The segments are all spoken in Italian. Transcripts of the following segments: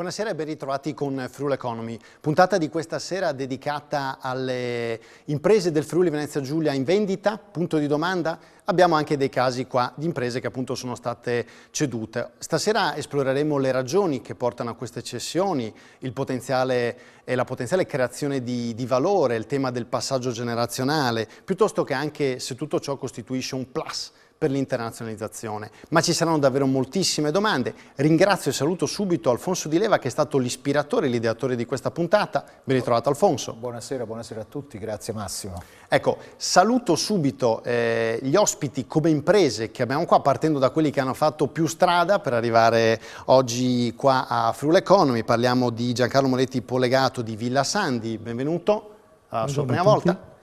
Buonasera e ben ritrovati con Friuli Economy. Puntata di questa sera dedicata alle imprese del Friuli Venezia Giulia in vendita, punto di domanda. Abbiamo anche dei casi qua di imprese che appunto sono state cedute. Stasera esploreremo le ragioni che portano a queste cessioni, il potenziale e la potenziale creazione di valore, il tema del passaggio generazionale, piuttosto che anche se tutto ciò costituisce un plus per l'internazionalizzazione. Ma ci saranno davvero moltissime domande. Ringrazio e saluto subito Alfonso Di Leva, che è stato l'ispiratore e l'ideatore di questa puntata. Ben ritrovato Alfonso. Buonasera a tutti, grazie Massimo. Ecco, saluto subito gli ospiti come imprese che abbiamo qua, partendo da quelli che hanno fatto più strada per arrivare oggi qua a Friuli Economy. Parliamo di Giancarlo Moretti Polegato di Villa Sandi, benvenuto alla sua prima volta.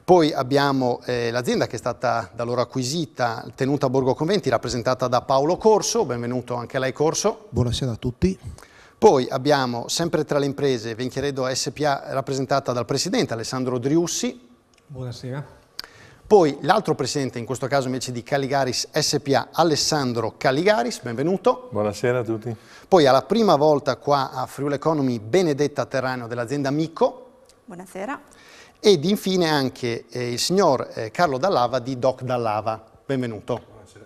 Poi abbiamo l'azienda che è stata da loro acquisita, tenuta a Borgo Conventi, rappresentata da Paolo Corso. Benvenuto anche a lei, Corso. Buonasera a tutti. Poi abbiamo, sempre tra le imprese, Venchiaredo SPA, rappresentata dal presidente Alessandro Driussi. Buonasera. Poi l'altro presidente, in questo caso invece di Caligaris SPA, Alessandro Caligaris. Benvenuto. Buonasera a tutti. Poi alla prima volta qua a Friuli Economy, Benedetta Terraneo dell'azienda Mico. Buonasera. Ed infine anche il signor Carlo Dallava di Doc Dallava. Benvenuto. Buonasera.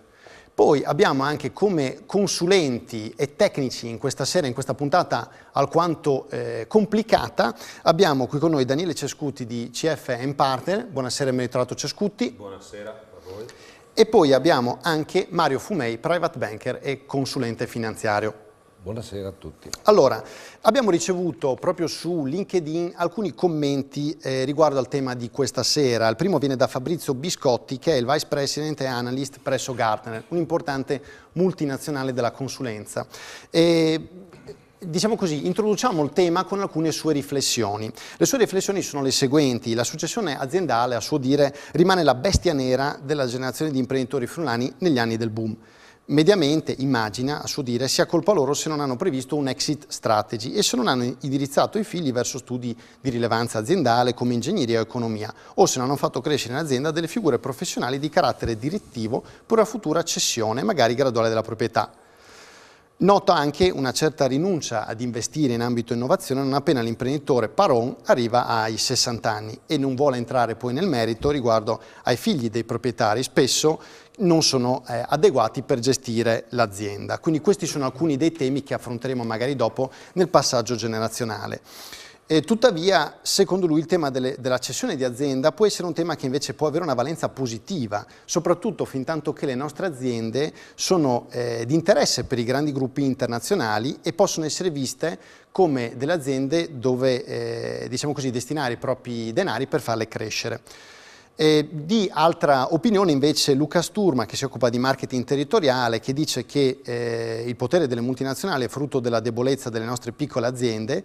Poi abbiamo anche come consulenti e tecnici in questa sera, in questa puntata alquanto complicata, abbiamo qui con noi Daniele Cescuti di CF & Partner. Buonasera e ben ritrovato Cescuti. Buonasera a voi. E poi abbiamo anche Mario Fumei, private banker e consulente finanziario. Buonasera a tutti. Allora, abbiamo ricevuto proprio su LinkedIn alcuni commenti riguardo al tema di questa sera. Il primo viene da Fabrizio Biscotti, che è il Vice President e Analyst presso Gartner, un'importante multinazionale della consulenza. Diciamo così, introduciamo il tema con alcune sue riflessioni. Le sue riflessioni sono le seguenti: la successione aziendale, a suo dire, rimane la bestia nera della generazione di imprenditori friulani negli anni del boom. Mediamente, immagina, a suo dire, sia colpa loro se non hanno previsto un exit strategy e se non hanno indirizzato i figli verso studi di rilevanza aziendale come ingegneria o economia, o se non hanno fatto crescere in azienda delle figure professionali di carattere direttivo per una futura cessione, magari graduale, della proprietà. Nota anche una certa rinuncia ad investire in ambito innovazione non appena l'imprenditore Paron arriva ai 60 anni e non vuole entrare poi nel merito riguardo ai figli dei proprietari, spesso non sono adeguati per gestire l'azienda. Quindi questi sono alcuni dei temi che affronteremo magari dopo nel passaggio generazionale. Tuttavia, secondo lui, il tema della cessione di azienda può essere un tema che invece può avere una valenza positiva, soprattutto fin tanto che le nostre aziende sono di interesse per i grandi gruppi internazionali e possono essere viste come delle aziende dove, diciamo così, destinare i propri denari per farle crescere. Di altra opinione invece Luca Sturma, che si occupa di marketing territoriale, che dice che il potere delle multinazionali è frutto della debolezza delle nostre piccole aziende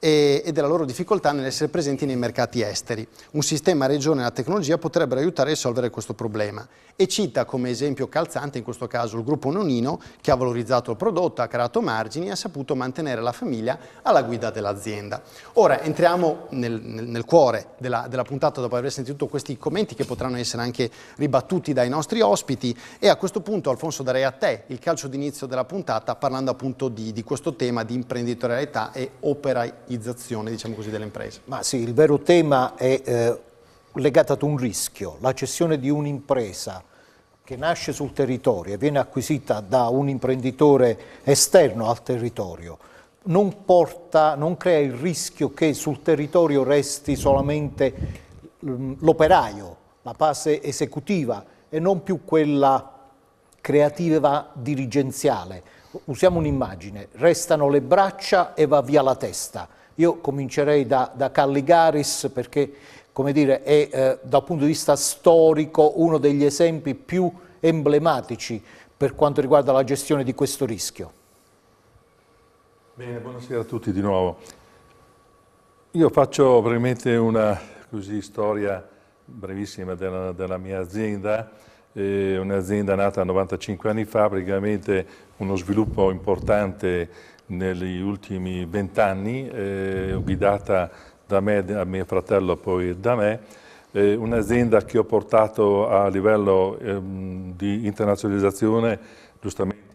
e della loro difficoltà nell'essere presenti nei mercati esteri. Un sistema a regione e la tecnologia potrebbero aiutare a risolvere questo problema. E cita come esempio calzante in questo caso il gruppo Nonino, che ha valorizzato il prodotto, ha creato margini e ha saputo mantenere la famiglia alla guida dell'azienda. Ora entriamo nel cuore della puntata dopo aver sentito questi commenti che potranno essere anche ribattuti dai nostri ospiti, e a questo punto, Alfonso, darei a te il calcio d'inizio della puntata parlando appunto di questo tema di imprenditorialità e operaizzazione, diciamo così, delle imprese. Ma sì, il vero tema è legato ad un rischio, la cessione di un'impresa che nasce sul territorio e viene acquisita da un imprenditore esterno al territorio. Non crea il rischio che sul territorio resti solamente l'operaio, la fase esecutiva e non più quella creativa dirigenziale. Usiamo un'immagine: restano le braccia e va via la testa. Io comincerei da Caligaris perché, come dire, è dal punto di vista storico uno degli esempi più emblematici per quanto riguarda la gestione di questo rischio. Bene, buonasera a tutti di nuovo. Io faccio brevemente una storia brevissima della mia azienda. Un'azienda nata 95 anni fa, praticamente uno sviluppo importante negli ultimi 20 anni, guidata da me, da mio fratello, poi da me. Un'azienda che ho portato a livello di internazionalizzazione, giustamente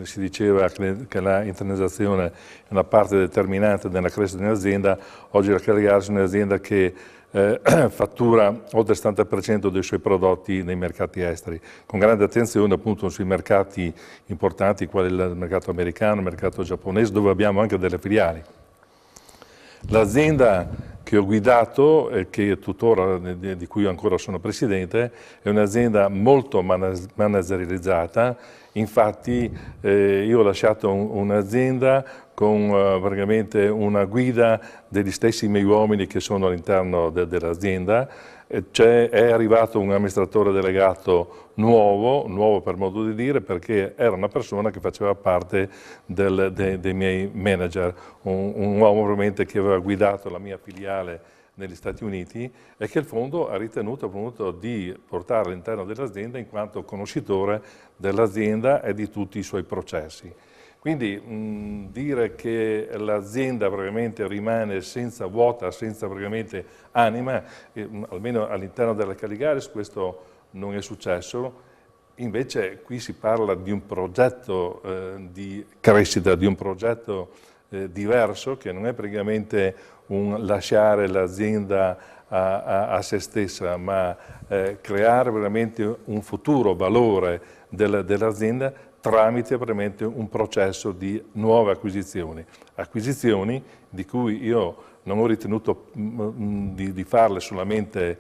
Si diceva che la internazionalizzazione è una parte determinante nella crescita di un'azienda. Oggi la Caligari è un'azienda che fattura oltre il 70% dei suoi prodotti nei mercati esteri, con grande attenzione appunto sui mercati importanti quali il mercato americano, il mercato giapponese, dove abbiamo anche delle filiali. L'azienda che ho guidato e che tuttora, di cui ancora sono presidente, è un'azienda molto managerializzata. Infatti io ho lasciato un'azienda con praticamente una guida degli stessi miei uomini che sono all'interno dell'azienda. È arrivato un amministratore delegato nuovo per modo di dire, perché era una persona che faceva parte dei miei manager, un uomo veramente che aveva guidato la mia filiale negli Stati Uniti e che il fondo ha ritenuto appunto di portare all'interno dell'azienda in quanto conoscitore dell'azienda e di tutti i suoi processi. Quindi dire che l'azienda praticamente rimane vuota, senza praticamente anima, almeno all'interno della Caligaris questo non è successo. Invece qui si parla di un progetto di crescita, di un progetto diverso, che non è praticamente un lasciare l'azienda a se stessa, ma creare veramente un futuro valore dell'azienda tramite veramente un processo di nuove acquisizioni di cui io non ho ritenuto di farle solamente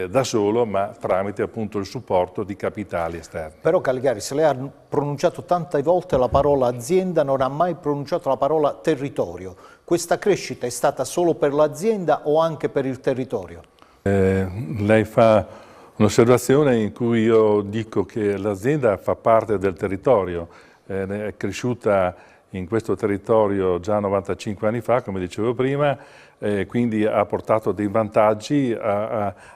da solo, ma tramite appunto il supporto di capitali esterni. Però Caligaris, lei ha pronunciato tante volte la parola azienda, non ha mai pronunciato la parola territorio. Questa crescita è stata solo per l'azienda o anche per il territorio? Lei fa un'osservazione in cui io dico che l'azienda fa parte del territorio, è cresciuta in questo territorio già 95 anni fa, come dicevo prima, quindi ha portato dei vantaggi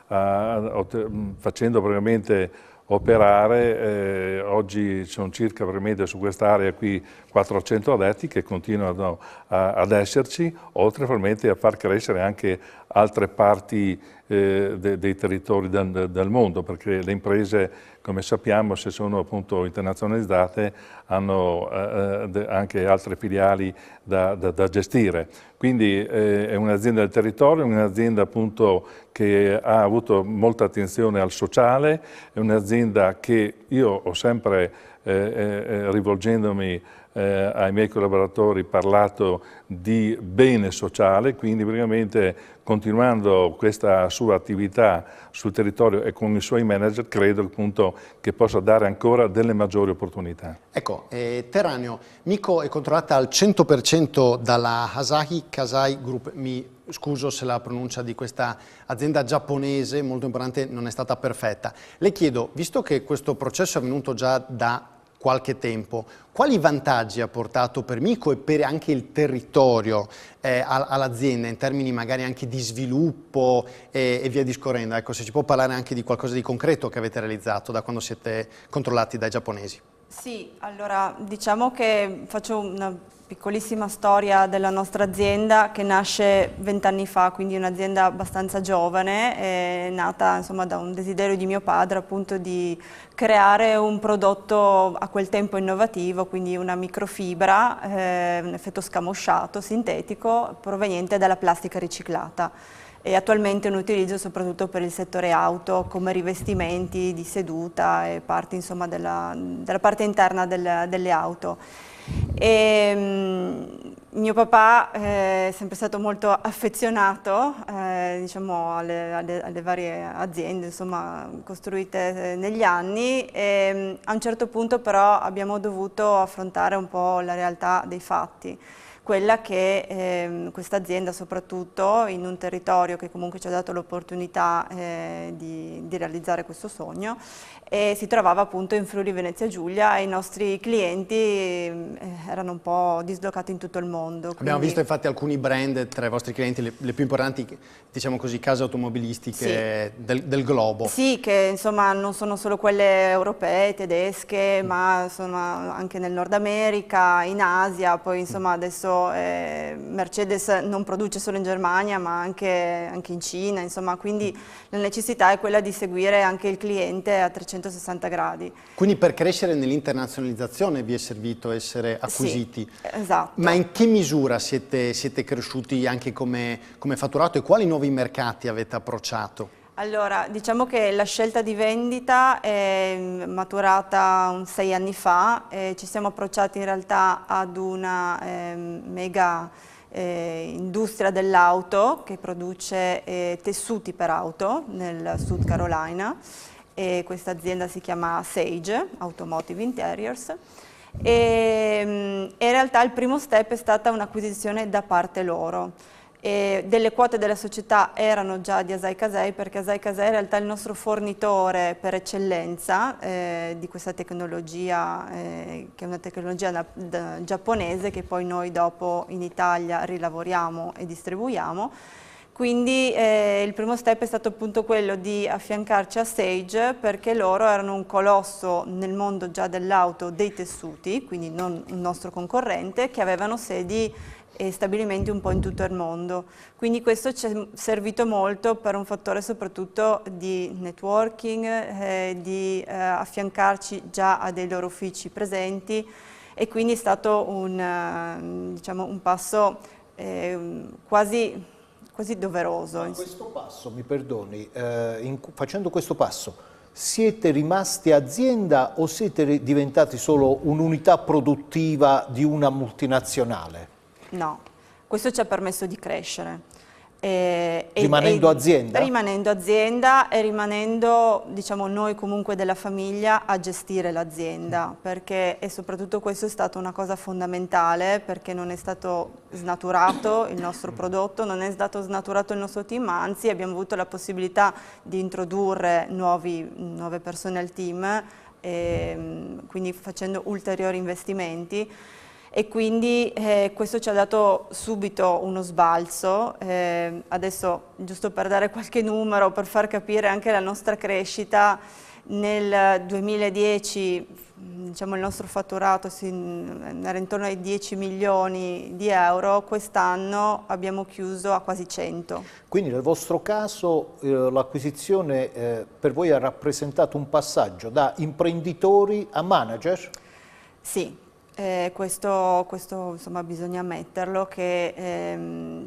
facendo praticamente operare, oggi sono circa veramente su quest'area qui 400 addetti che continuano ad esserci, oltre veramente a far crescere anche altre parti dei territori del mondo, perché le imprese, come sappiamo, se sono appunto internazionalizzate, hanno anche altre filiali da gestire. Quindi è un'azienda del territorio, un'azienda appunto che ha avuto molta attenzione al sociale, è un'azienda che io ho sempre, rivolgendomi ai miei collaboratori, parlato di bene sociale, quindi praticamente continuando questa sua attività sul territorio e con i suoi manager, credo appunto che possa dare ancora delle maggiori opportunità. Ecco, Terraneo, Miko è controllata al 100% dalla Asahi Kasei Group. Mi scuso se la pronuncia di questa azienda giapponese molto importante non è stata perfetta. Le chiedo, visto che questo processo è avvenuto già da qualche tempo, quali vantaggi ha portato per Miko e per anche il territorio all'azienda in termini magari anche di sviluppo e via discorrendo? Ecco, se ci può parlare anche di qualcosa di concreto che avete realizzato da quando siete controllati dai giapponesi. Sì, allora diciamo che faccio una piccolissima storia della nostra azienda che nasce 20 anni fa, quindi un'azienda abbastanza giovane, è nata insomma da un desiderio di mio padre appunto di creare un prodotto a quel tempo innovativo, quindi una microfibra, un effetto scamosciato, sintetico, proveniente dalla plastica riciclata. E attualmente un utilizzo soprattutto per il settore auto come rivestimenti di seduta e parti insomma della parte interna delle auto. Mio papà è sempre stato molto affezionato diciamo alle varie aziende insomma, costruite negli anni e a un certo punto però abbiamo dovuto affrontare un po' la realtà dei fatti. Quella che questa azienda, soprattutto in un territorio che comunque ci ha dato l'opportunità di realizzare questo sogno, si trovava appunto in Friuli Venezia Giulia e i nostri clienti erano un po' dislocati in tutto il mondo. Abbiamo visto infatti alcuni brand tra i vostri clienti, le più importanti, diciamo così, case automobilistiche sì. del globo. Sì, che insomma non sono solo quelle europee, tedesche, ma sono anche nel Nord America, in Asia, poi insomma adesso adesso Mercedes non produce solo in Germania ma anche in Cina, insomma, quindi la necessità è quella di seguire anche il cliente a 360 gradi. Quindi per crescere nell'internazionalizzazione vi è servito essere acquisiti. Sì, esatto. Ma in che misura siete cresciuti anche come fatturato e quali nuovi mercati avete approcciato? Allora, diciamo che la scelta di vendita è maturata 6 anni fa, ci siamo approcciati in realtà ad una mega industria dell'auto che produce tessuti per auto nel South Carolina, e questa azienda si chiama Sage Automotive Interiors. E in realtà il primo step è stata un'acquisizione da parte loro. E delle quote della società erano già di Asahi Kasei, perché Asahi Kasei in realtà è il nostro fornitore per eccellenza di questa tecnologia, che è una tecnologia giapponese che poi noi dopo in Italia rilavoriamo e distribuiamo. Quindi il primo step è stato appunto quello di affiancarci a Sage, perché loro erano un colosso nel mondo già dell'auto dei tessuti, quindi non un nostro concorrente, che avevano sedi e stabilimenti un po' in tutto il mondo. Quindi questo ci è servito molto per un fattore soprattutto di networking, di affiancarci già a dei loro uffici presenti, e quindi è stato diciamo, un passo quasi doveroso. Ma questo passo, mi perdoni, facendo questo passo, siete rimasti azienda o siete diventati solo un'unità produttiva di una multinazionale? No, questo ci ha permesso di crescere. Rimanendo azienda? Rimanendo azienda e rimanendo, diciamo, noi comunque della famiglia a gestire l'azienda, perché, e soprattutto questo è stata una cosa fondamentale, perché non è stato snaturato il nostro prodotto, non è stato snaturato il nostro team, anzi abbiamo avuto la possibilità di introdurre nuove persone al team, quindi facendo ulteriori investimenti. E quindi questo ci ha dato subito uno sbalzo. Adesso, giusto per dare qualche numero, per far capire anche la nostra crescita, nel 2010 diciamo, il nostro fatturato era intorno ai 10 milioni di euro, quest'anno abbiamo chiuso a quasi 100. Quindi nel vostro caso l'acquisizione per voi ha rappresentato un passaggio da imprenditori a manager? Sì. Questo insomma, bisogna ammetterlo, che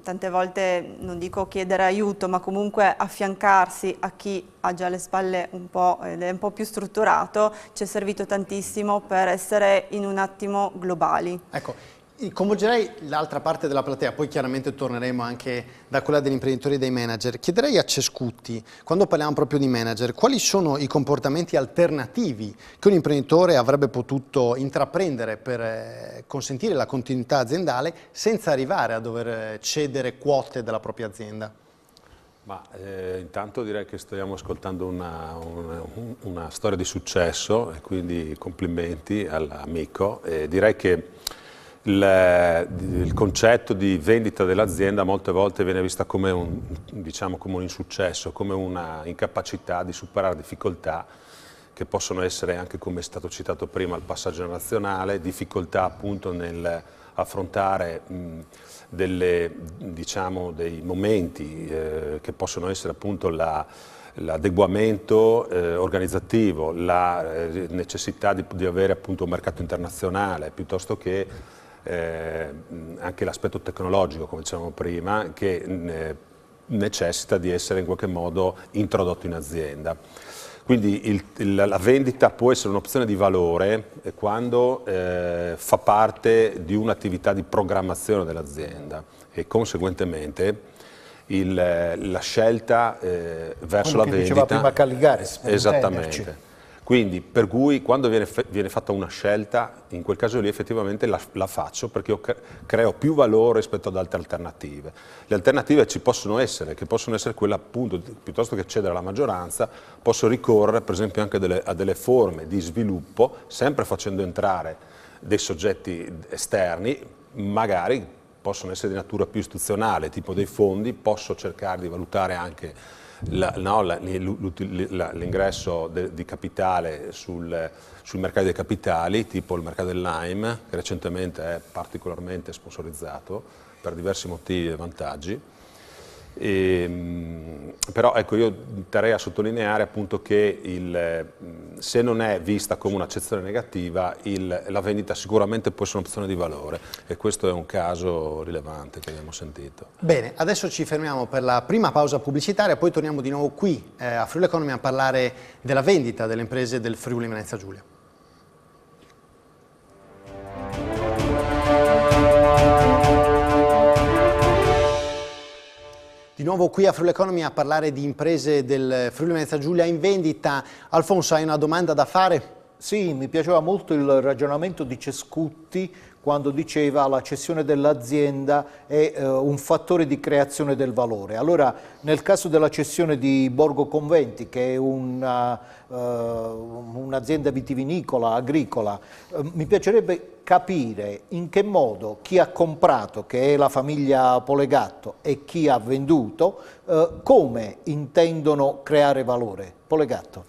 tante volte, non dico chiedere aiuto, ma comunque affiancarsi a chi ha già le spalle un po' ed è un po' più strutturato, ci è servito tantissimo per essere in un attimo globali. Ecco, coinvolgerei l'altra parte della platea, poi chiaramente torneremo anche da quella degli imprenditori e dei manager. Chiederei a Cescutti, quando parliamo proprio di manager, quali sono i comportamenti alternativi che un imprenditore avrebbe potuto intraprendere per consentire la continuità aziendale senza arrivare a dover cedere quote della propria azienda? Ma intanto direi che stiamo ascoltando una storia di successo, e quindi complimenti all'amico. Direi che il concetto di vendita dell'azienda molte volte viene vista come un insuccesso, come una incapacità di superare difficoltà che possono essere anche, come è stato citato prima, il passaggio generazionale, difficoltà appunto nel affrontare dei momenti che possono essere appunto l'adeguamento organizzativo, la necessità di avere appunto un mercato internazionale, piuttosto che anche l'aspetto tecnologico, come dicevamo prima, che necessita di essere in qualche modo introdotto in azienda. Quindi la vendita può essere un'opzione di valore quando fa parte di un'attività di programmazione dell'azienda, e conseguentemente la scelta verso la vendita. Diceva prima Caligaris. Esattamente. Quindi per cui quando viene fatta una scelta, in quel caso lì effettivamente la faccio, perché io creo più valore rispetto ad altre alternative. Le alternative ci possono essere, che possono essere quelle appunto, piuttosto che cedere alla maggioranza, posso ricorrere per esempio anche a delle forme di sviluppo, sempre facendo entrare dei soggetti esterni, magari possono essere di natura più istituzionale, tipo dei fondi, posso cercare di valutare anche l'ingresso di capitale sul mercato dei capitali, tipo il mercato del Lime, che recentemente è particolarmente sponsorizzato per diversi motivi e vantaggi. Però ecco, io terrei a sottolineare appunto che se non è vista come un'accezione negativa, la vendita sicuramente può essere un'opzione di valore, e questo è un caso rilevante che abbiamo sentito. Bene, adesso ci fermiamo per la prima pausa pubblicitaria, poi torniamo di nuovo qui a Friuli Economy a parlare della vendita delle imprese del Friuli Venezia Giulia. Di nuovo qui a Friuli Economy a parlare di imprese del Friuli Venezia Giulia in vendita. Alfonso, hai una domanda da fare? Sì, mi piaceva molto il ragionamento di Cescutti quando diceva la cessione dell'azienda è un fattore di creazione del valore. Allora, nel caso della cessione di Borgo Conventi, che è un'azienda vitivinicola, agricola, mi piacerebbe capire in che modo chi ha comprato, che è la famiglia Polegatto, e chi ha venduto, come intendono creare valore. Polegatto.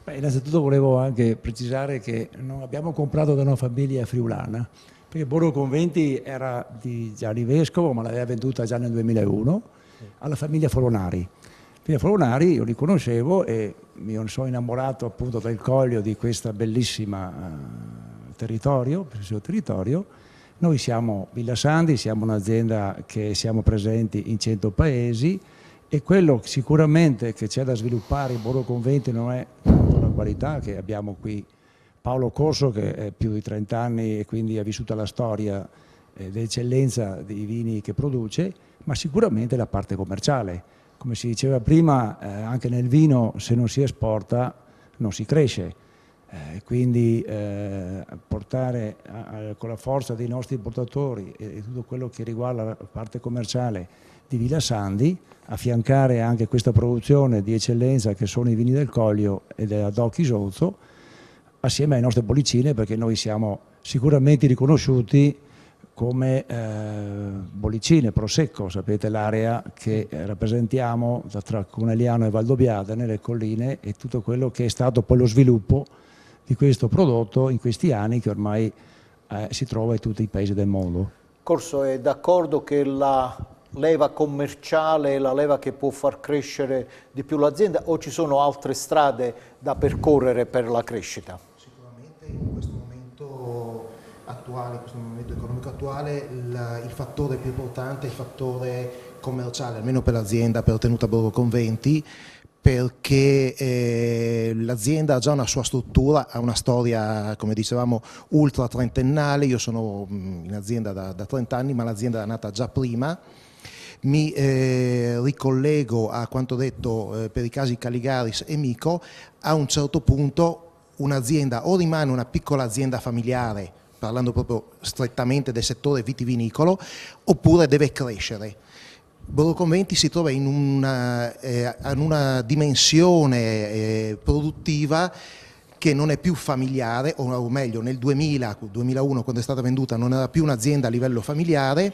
Beh, innanzitutto volevo anche precisare che non abbiamo comprato da una famiglia friulana, perché Borgo Conventi era di Gianni Vescovo, ma l'aveva venduta già nel 2001 alla famiglia Folonari. La famiglia Folonari io li conoscevo e mi sono innamorato appunto del Coglio, di questa bellissima territorio. Noi siamo Villa Sandi, siamo un'azienda che siamo presenti in 100 paesi, e quello sicuramente che c'è da sviluppare in Borgo Conventi non è la qualità che abbiamo qui. Paolo Corso, che è più di 30 anni e quindi ha vissuto la storia dell'eccellenza dei vini che produce, ma sicuramente la parte commerciale. Come si diceva prima, anche nel vino se non si esporta non si cresce. Quindi portare con la forza dei nostri importatori e tutto quello che riguarda la parte commerciale di Villa Sandi, affiancare anche questa produzione di eccellenza che sono i vini del Coglio e della DOC Isonzo, assieme alle nostre bollicine, perché noi siamo sicuramente riconosciuti come bollicine Prosecco, sapete l'area che rappresentiamo tra Conegliano e Valdobbiadene, nelle colline, e tutto quello che è stato poi lo sviluppo di questo prodotto in questi anni, che ormai si trova in tutti i paesi del mondo. Corso è d'accordo che la leva commerciale è la leva che può far crescere di più l'azienda, o ci sono altre strade da percorrere per la crescita? Sicuramente in questo momento attuale, in questo momento economico attuale, il fattore più importante è il fattore commerciale, almeno per l'azienda, per Tenuta Borgo Conventi, perché l'azienda ha già una sua struttura, ha una storia, come dicevamo, ultra trentennale. Io sono in azienda da 30 anni, ma l'azienda è nata già prima. Mi ricollego a quanto detto per i casi Caligaris e Mico. A un certo punto un'azienda o rimane una piccola azienda familiare, parlando proprio strettamente del settore vitivinicolo, oppure deve crescere. Borgo Conventi si trova in una dimensione produttiva che non è più familiare, o meglio nel 2000-2001, quando è stata venduta, non era più un'azienda a livello familiare,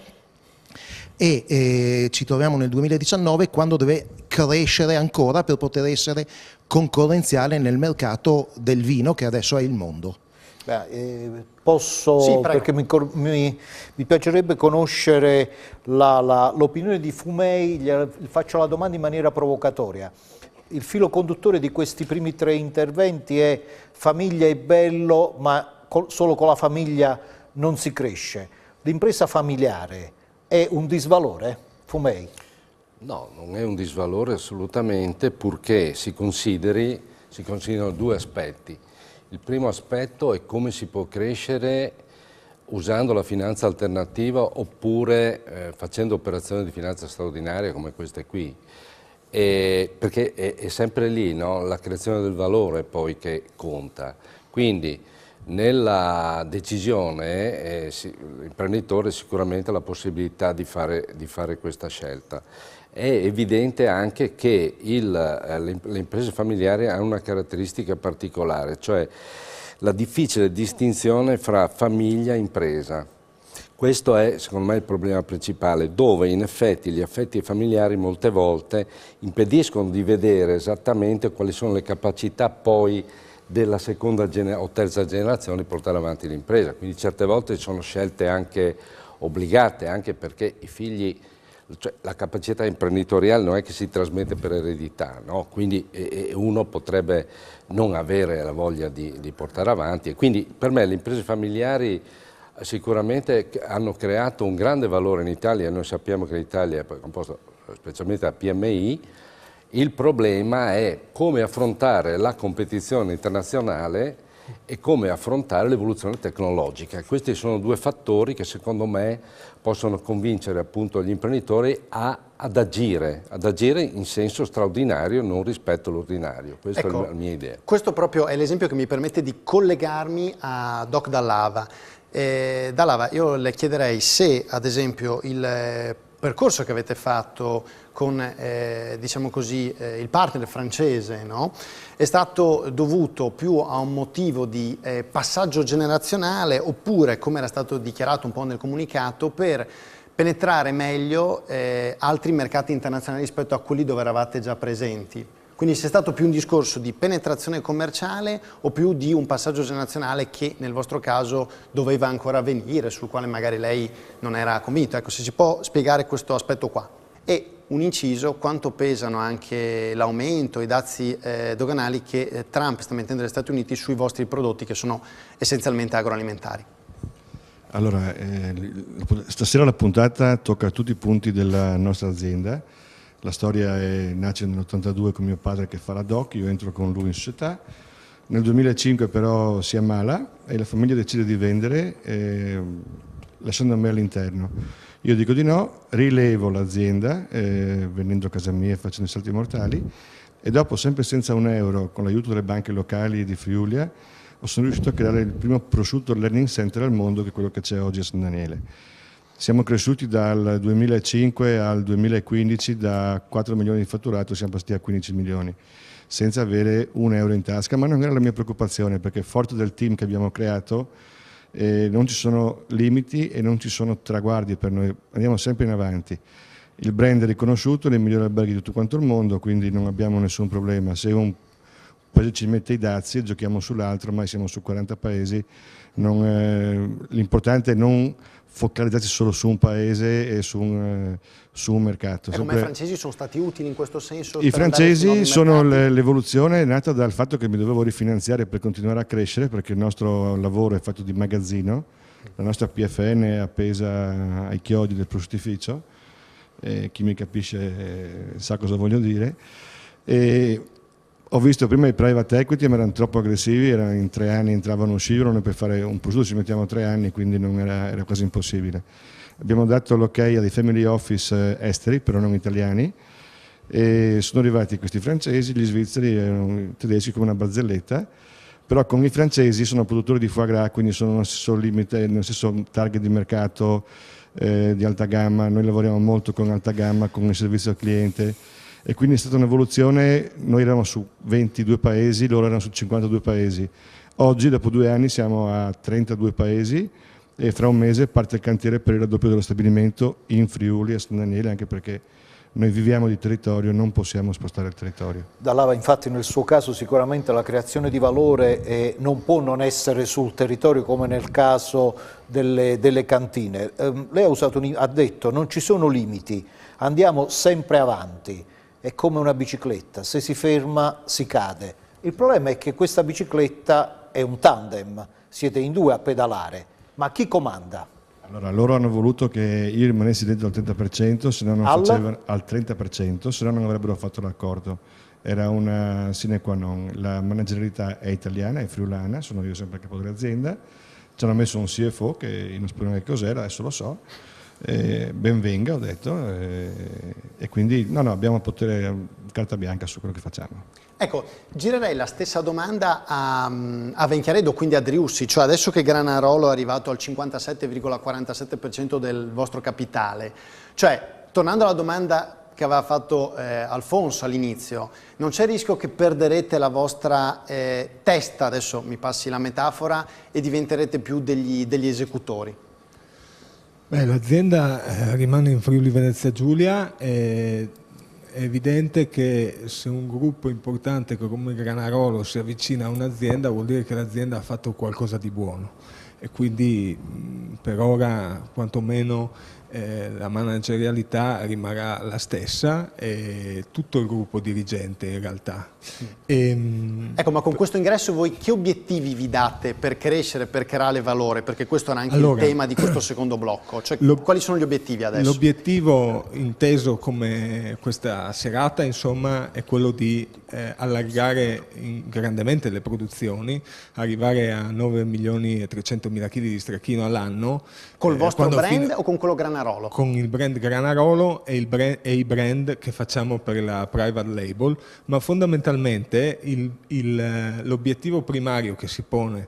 e ci troviamo nel 2019 quando deve crescere ancora per poter essere concorrenziale nel mercato del vino, che adesso è il mondo. Posso, sì, perché mi piacerebbe conoscere l'opinione di Fumei, gli faccio la domanda in maniera provocatoria. Il filo conduttore di questi primi 3 interventi è: famiglia è bello, ma solo con la famiglia non si cresce. L'impresa familiare è un disvalore, Fumei? No, non è un disvalore assolutamente, purché si considerino 2 aspetti. Il primo aspetto è come si può crescere usando la finanza alternativa oppure facendo operazioni di finanza straordinaria come queste qui. Perché è sempre lì, no? La creazione del valore poi che conta. Quindi nella decisione l'imprenditore sicuramente ha la possibilità di fare questa scelta. È evidente anche che le imprese familiari hanno una caratteristica particolare, cioè la difficile distinzione fra famiglia e impresa. Questo è secondo me il problema principale, dove in effetti gli affetti familiari molte volte impediscono di vedere esattamente quali sono le capacità poi della seconda o terza generazione di portare avanti l'impresa. Quindi certe volte sono scelte anche obbligate, anche perché i figli, cioè, la capacità imprenditoriale non è che si trasmette per eredità, no? Quindi uno potrebbe non avere la voglia di portare avanti, e quindi per me le imprese familiari sicuramente hanno creato un grande valore in Italia. Noi sappiamo che l'Italia è composta specialmente da PMI. Il problema è come affrontare la competizione internazionale e come affrontare l'evoluzione tecnologica. Questi sono due fattori che secondo me possono convincere appunto gli imprenditori ad agire in senso straordinario, non rispetto all'ordinario. Questa è la mia idea. Questo proprio è l'esempio che mi permette di collegarmi a Doc Dall'Ava. Dall'Ava, io le chiederei se ad esempio il percorso che avete fatto con diciamo così, il partner francese, no? È stato dovuto più a un motivo di passaggio generazionale, oppure, come era stato dichiarato un po' nel comunicato, per penetrare meglio altri mercati internazionali rispetto a quelli dove eravate già presenti. Quindi se è stato più un discorso di penetrazione commerciale o più di un passaggio generazionale che nel vostro caso doveva ancora avvenire, sul quale magari lei non era convinto. Ecco, se si può spiegare questo aspetto qua. E un inciso, quanto pesano anche l'aumento, i dazi doganali che Trump sta mettendo negli Stati Uniti sui vostri prodotti che sono essenzialmente agroalimentari? Allora, stasera la puntata tocca tutti i punti della nostra azienda. La storia nasce nell'82 con mio padre che fa la doc, io entro con lui in società. Nel 2005 però si ammala e la famiglia decide di vendere lasciando me all'interno. Io dico di no, rilevo l'azienda vendendo a casa mia e facendo i salti mortali, e dopo, sempre senza un euro, con l'aiuto delle banche locali di Friulia, sono riuscito a creare il primo prosciutto learning center al mondo, che è quello che c'è oggi a San Daniele. Siamo cresciuti dal 2005 al 2015 da 4 milioni di fatturato, siamo passati a 15 milioni, senza avere un euro in tasca, ma non era la mia preoccupazione, perché forte del team che abbiamo creato non ci sono limiti e non ci sono traguardi per noi, andiamo sempre in avanti. Il brand è riconosciuto nei migliori alberghi di tutto quanto il mondo, quindi non abbiamo nessun problema. Se un paese ci mette i dazi, giochiamo sull'altro, ma siamo su 40 paesi, l'importante è non focalizzarsi solo su un paese e su un mercato. Ma i francesi sono stati utili in questo senso? I francesi sono l'evoluzione nata dal fatto che mi dovevo rifinanziare per continuare a crescere, perché il nostro lavoro è fatto di magazzino, la nostra PFN è appesa ai chiodi del prosciuttificio, chi mi capisce sa cosa voglio dire. Ho visto prima i private equity, ma erano troppo aggressivi, in 3 anni entravano e uscivano, noi per fare un prosciutto ci mettiamo 3 anni, quindi era quasi impossibile. Abbiamo dato l'ok a dei family office esteri, però non italiani, e sono arrivati questi francesi, gli svizzeri erano tedeschi come una barzelletta, però con i francesi sono produttori di foie gras, quindi sono nello stesso limite, nello stesso target di mercato di alta gamma. Noi lavoriamo molto con alta gamma, con il servizio al cliente, e quindi è stata un'evoluzione. Noi eravamo su 22 paesi, loro erano su 52 paesi. Oggi, dopo 2 anni, siamo a 32 paesi e fra un mese parte il cantiere per il raddoppio dello stabilimento in Friuli, a San Daniele, anche perché noi viviamo di territorio, non possiamo spostare il territorio. Dall'Ava, infatti, nel suo caso sicuramente la creazione di valore non può non essere sul territorio, come nel caso delle cantine. Lei ha detto non ci sono limiti, andiamo sempre avanti. È come una bicicletta, se si ferma si cade. Il problema è che questa bicicletta è un tandem, siete in 2 a pedalare, ma chi comanda? Allora, loro hanno voluto che io rimanessi dentro al 30%, se no non facevano al 30%, se no non avrebbero fatto l'accordo. Era una sine qua non. La managerialità è italiana, è friulana, sono io sempre a capo dell'azienda. Ci hanno messo un CFO che io non sapevo che cos'era, adesso lo so. Ben venga, ho detto, e quindi abbiamo potere, carta bianca su quello che facciamo. Ecco, girerei la stessa domanda a Venchiaredo, quindi a Driussi, cioè adesso che Granarolo è arrivato al 57,47% del vostro capitale, cioè tornando alla domanda che aveva fatto Alfonso all'inizio, non c'è il rischio che perderete la vostra testa, adesso mi passi la metafora, e diventerete più degli esecutori? L'azienda rimane in Friuli Venezia Giulia. È evidente che se un gruppo importante come Granarolo si avvicina a un'azienda, vuol dire che l'azienda ha fatto qualcosa di buono, e quindi per ora quantomeno la managerialità rimarrà la stessa, e tutto il gruppo dirigente in realtà. Ecco, ma con questo ingresso voi che obiettivi vi date per crescere, per creare valore? Perché questo era anche il tema di questo secondo blocco, cioè quali sono gli obiettivi adesso? L'obiettivo inteso come questa serata, insomma, è quello di allargare grandemente le produzioni, arrivare a 9.300.000 kg di stracchino all'anno. Col vostro brand o con quello Granarolo? Con il brand Granarolo e i brand che facciamo per la private label, ma fondamentalmente l'obiettivo primario che si pone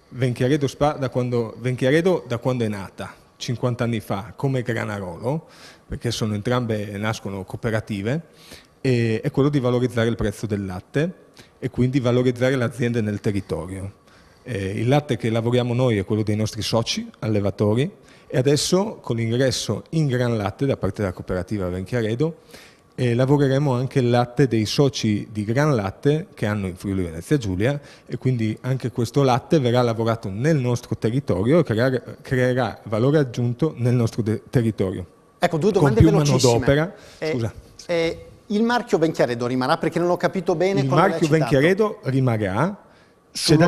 Venchiaredo SpA da quando è nata, 50 anni fa, come Granarolo, perché nascono cooperative, è quello di valorizzare il prezzo del latte e quindi valorizzare le aziende nel territorio. Il latte che lavoriamo noi è quello dei nostri soci allevatori, e adesso con l'ingresso in Gran Latte da parte della cooperativa Venchiaredo lavoreremo anche il latte dei soci di Gran Latte che hanno in Friuli Venezia Giulia, e quindi anche questo latte verrà lavorato nel nostro territorio e creerà valore aggiunto nel nostro territorio. Ecco, due domande con più velocissime. manodopera. Scusa. Il marchio Venchiaredo rimarrà, perché non ho capito bene. Il marchio Venchiaredo rimarrà. C'è da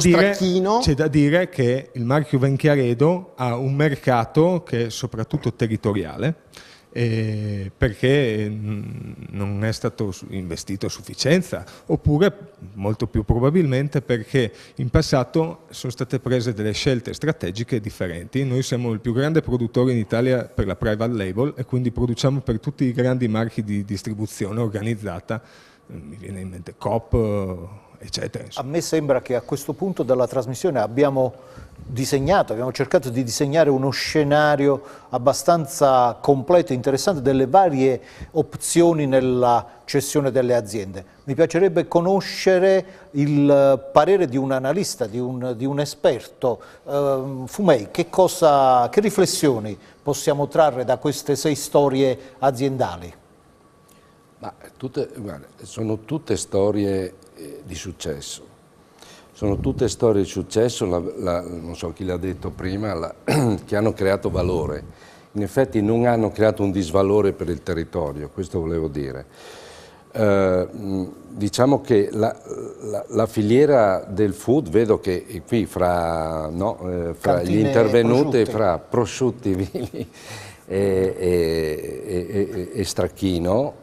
dire che il marchio Venchiaredo ha un mercato che è soprattutto territoriale, perché non è stato investito a sufficienza, oppure molto più probabilmente perché in passato sono state prese delle scelte strategiche differenti. Noi siamo il più grande produttore in Italia per la private label, e quindi produciamo per tutti i grandi marchi di distribuzione organizzata, mi viene in mente Coop, eccetera. A me sembra che a questo punto della trasmissione abbiamo cercato di disegnare uno scenario abbastanza completo e interessante delle varie opzioni nella cessione delle aziende. Mi piacerebbe conoscere il parere di un analista, di un esperto. Fumei, che riflessioni possiamo trarre da queste 6 storie aziendali? Guarda, sono tutte storie di successo. Sono tutte storie di successo, non so chi l'ha detto prima, che hanno creato valore. In effetti non hanno creato un disvalore per il territorio, questo volevo dire. Diciamo che la filiera del food, vedo che qui fra gli intervenuti, fra prosciutti, vini e stracchino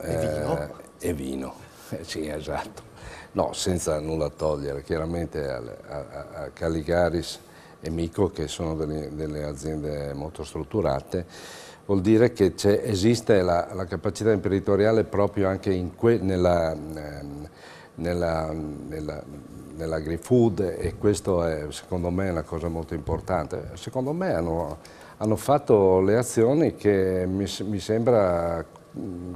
e vino. Sì, esatto. No, senza nulla togliere chiaramente a Caligaris e Mico, che sono delle aziende molto strutturate. Vuol dire che esiste la capacità imprenditoriale proprio anche nell'agri-food, e questo è secondo me una cosa molto importante. Secondo me hanno fatto le azioni che mi sembra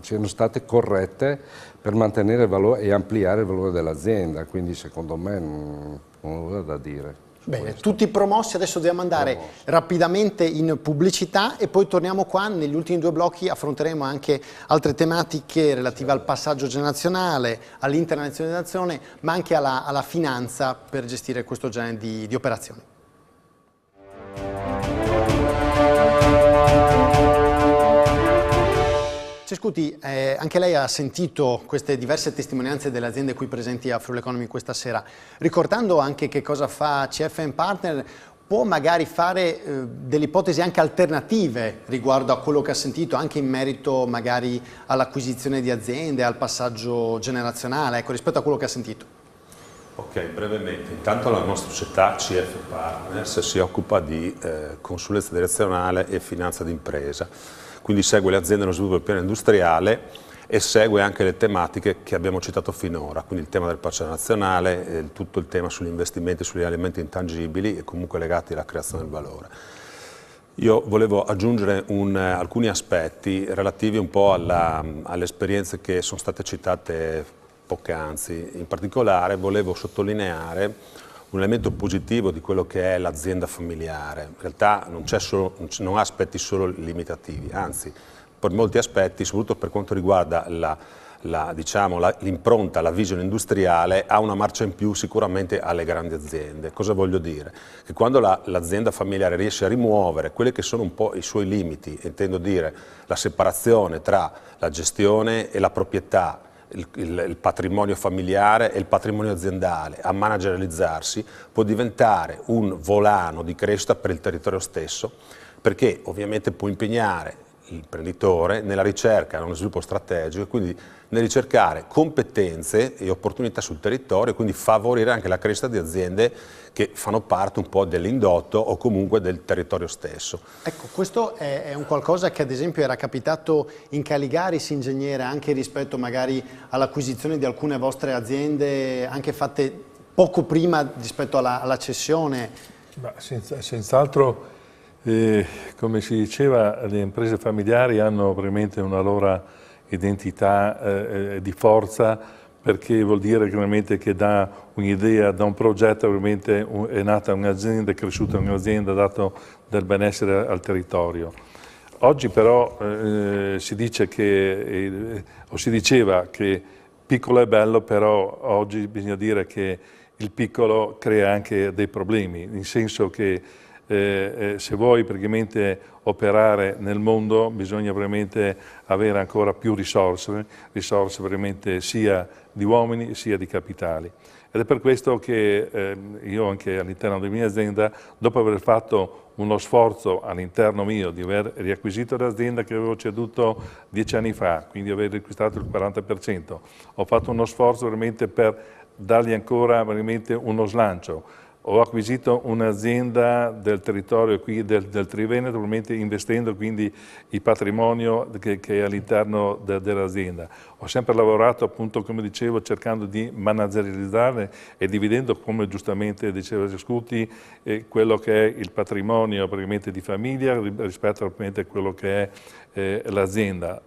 siano state corrette per mantenere il valore e ampliare il valore dell'azienda, quindi secondo me non ho nulla da dire. Bene, tutti promossi. Adesso dobbiamo andare rapidamente in pubblicità e poi torniamo qua. Negli ultimi 2 blocchi affronteremo anche altre tematiche relative al passaggio generazionale, all'internazionalizzazione, ma anche alla finanza per gestire questo genere di operazioni. Cescuti, anche lei ha sentito queste diverse testimonianze delle aziende qui presenti a Friuli Economy questa sera. Ricordando anche che cosa fa CF & Partner, può magari fare delle ipotesi anche alternative riguardo a quello che ha sentito, anche in merito magari all'acquisizione di aziende, al passaggio generazionale, ecco, rispetto a quello che ha sentito? Ok, brevemente. Intanto la nostra società CF Partners si occupa di consulenza direzionale e finanza d'impresa. Quindi segue le aziende nello sviluppo del piano industriale e segue anche le tematiche che abbiamo citato finora, quindi il tema del passaggio nazionale, tutto il tema sugli investimenti, sugli elementi intangibili e comunque legati alla creazione del valore. Io volevo aggiungere alcuni aspetti relativi un po' alle esperienze che sono state citate poc'anzi. In particolare volevo sottolineare un elemento positivo di quello che è l'azienda familiare. In realtà non ha aspetti solo limitativi, anzi per molti aspetti, soprattutto per quanto riguarda l'impronta, la visione industriale, ha una marcia in più sicuramente alle grandi aziende. Cosa voglio dire? Che quando l'azienda familiare riesce a rimuovere quelli che sono un po' i suoi limiti, intendo dire la separazione tra la gestione e la proprietà, il patrimonio familiare e il patrimonio aziendale, a managerializzarsi, può diventare un volano di crescita per il territorio stesso, perché ovviamente può impegnare l'imprenditore nella ricerca, nello sviluppo strategico, quindi nel ricercare competenze e opportunità sul territorio, quindi favorire anche la crescita di aziende che fanno parte un po' dell'indotto o comunque del territorio stesso. Ecco, questo è un qualcosa che ad esempio era capitato in Caligaris Ingegnere, anche rispetto magari all'acquisizione di alcune vostre aziende, anche fatte poco prima rispetto alla cessione. Senz'altro. Come si diceva, le imprese familiari hanno veramente una loro identità di forza, perché vuol dire veramente che da un'idea, da un progetto veramente è nata un'azienda, è cresciuta un'azienda, ha dato del benessere al territorio. Oggi però si dice o si diceva che piccolo è bello, però oggi bisogna dire che il piccolo crea anche dei problemi, nel senso che se vuoi praticamente operare nel mondo bisogna veramente avere ancora più risorse veramente sia di uomini sia di capitali. Ed è per questo che io anche all'interno della mia azienda, dopo aver fatto uno sforzo all'interno mio di aver riacquisito l'azienda che avevo ceduto 10 anni fa, quindi aver riacquistato il 40%, ho fatto uno sforzo veramente per dargli ancora veramente uno slancio. Ho acquisito un'azienda del territorio qui del Triveneto, probabilmente investendo quindi il patrimonio che è all'interno dell'azienda. Ho sempre lavorato, appunto, come dicevo, cercando di managerializzare e dividendo, come giustamente diceva Scuti, quello che è il patrimonio praticamente di famiglia rispetto a quello che è l'azienda.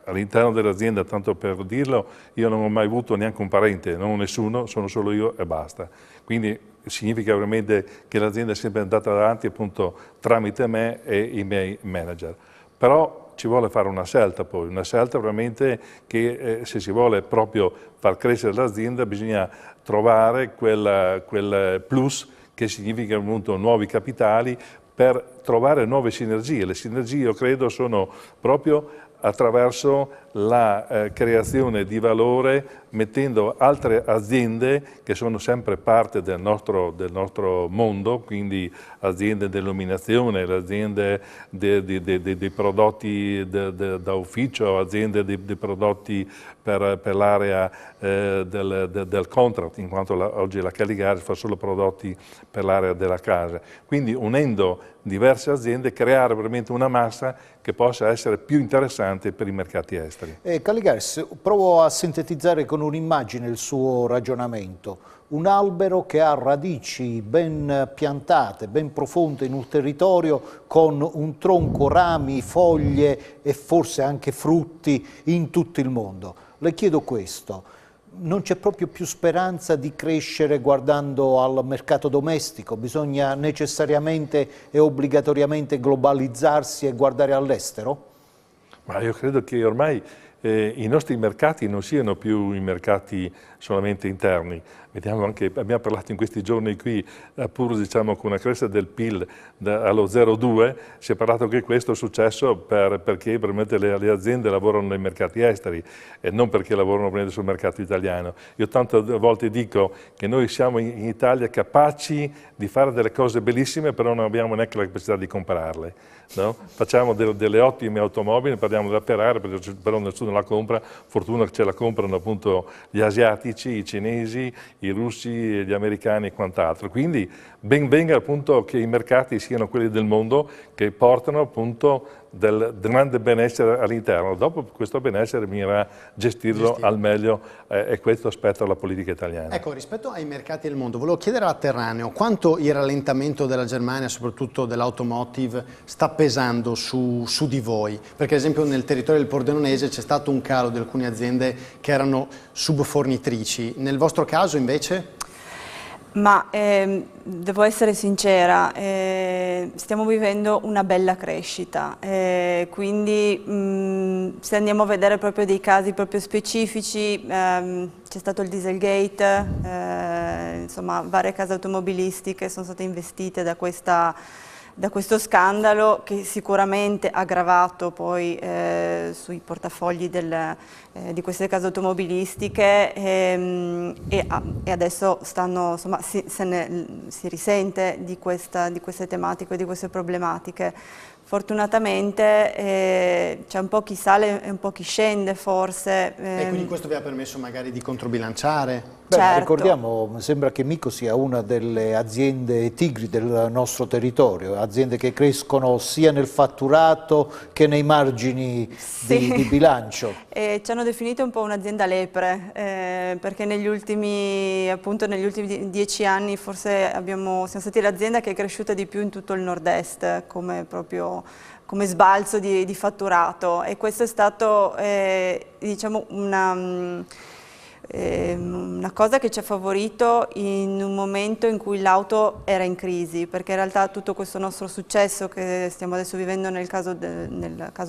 All'interno dell'azienda, tanto per dirlo, io non ho mai avuto neanche un parente, non ho nessuno, sono solo io e basta. Quindi significa veramente che l'azienda è sempre andata avanti appunto tramite me e i miei manager. Però ci vuole fare una scelta poi, una scelta veramente che se si vuole proprio far crescere l'azienda bisogna trovare quel plus che significa appunto nuovi capitali per trovare nuove sinergie. Le sinergie, io credo, sono proprio attraverso la creazione di valore, mettendo altre aziende che sono sempre parte del nostro mondo, quindi aziende di illuminazione, aziende dei prodotti da ufficio, aziende di prodotti per l'area del contract, in quanto oggi la Caligaris fa solo prodotti per l'area della casa. Quindi unendo diverse aziende creare veramente una massa che possa essere più interessante per i mercati esteri. Caligaris, provo a sintetizzare con un'immagine il suo ragionamento. Un albero che ha radici ben piantate, ben profonde in un territorio, con un tronco, rami, foglie e forse anche frutti in tutto il mondo. Le chiedo questo. Non c'è proprio più speranza di crescere guardando al mercato domestico? Bisogna necessariamente e obbligatoriamente globalizzarsi e guardare all'estero? Ma io credo che ormai i nostri mercati non siano più i mercati solamente interni. Vediamo anche, abbiamo parlato in questi giorni qui, pur diciamo con una crescita del PIL allo 0,2, si è parlato che questo è successo perché veramente le aziende lavorano nei mercati esteri e non perché lavorano sul mercato italiano. Io tante volte dico che noi siamo in Italia capaci di fare delle cose bellissime, però non abbiamo neanche la capacità di comprarle. No? Facciamo delle ottime automobili, parliamo della Ferrari, però nessuno la compra, fortuna che ce la comprano appunto gli asiatici, i cinesi, i russi, gli americani e quant'altro. Quindi ben venga appunto che i mercati siano quelli del mondo che portano appunto del grande benessere all'interno. Dopo questo benessere bisognerà gestirlo al meglio e questo aspetta la politica italiana. Ecco, rispetto ai mercati del mondo, volevo chiedere a Terraneo quanto il rallentamento della Germania, soprattutto dell'automotive, sta pesando su di voi? Perché ad esempio nel territorio del Pordenonese c'è stato un calo di alcune aziende che erano subfornitrici. Nel vostro caso invece? Ma devo essere sincera, stiamo vivendo una bella crescita, quindi se andiamo a vedere proprio dei casi proprio specifici, c'è stato il Dieselgate, insomma varie case automobilistiche sono state investite da questo scandalo che sicuramente ha gravato poi sui portafogli di queste case automobilistiche e adesso insomma, si risente di queste tematiche, di queste problematiche. Fortunatamente c'è un po' chi sale e un po' chi scende forse. E quindi questo vi ha permesso magari di controbilanciare? Beh, Certo. ricordiamo, mi sembra che Mico sia una delle aziende tigri del nostro territorio, aziende che crescono sia nel fatturato che nei margini di bilancio. Ci hanno definito un po' un'azienda lepre, perché negli ultimi 10 anni forse siamo stati l'azienda che è cresciuta di più in tutto il nord-est come sbalzo di fatturato, e questo è stato diciamo una cosa che ci ha favorito in un momento in cui l'auto era in crisi, perché in realtà tutto questo nostro successo che stiamo adesso vivendo nel caso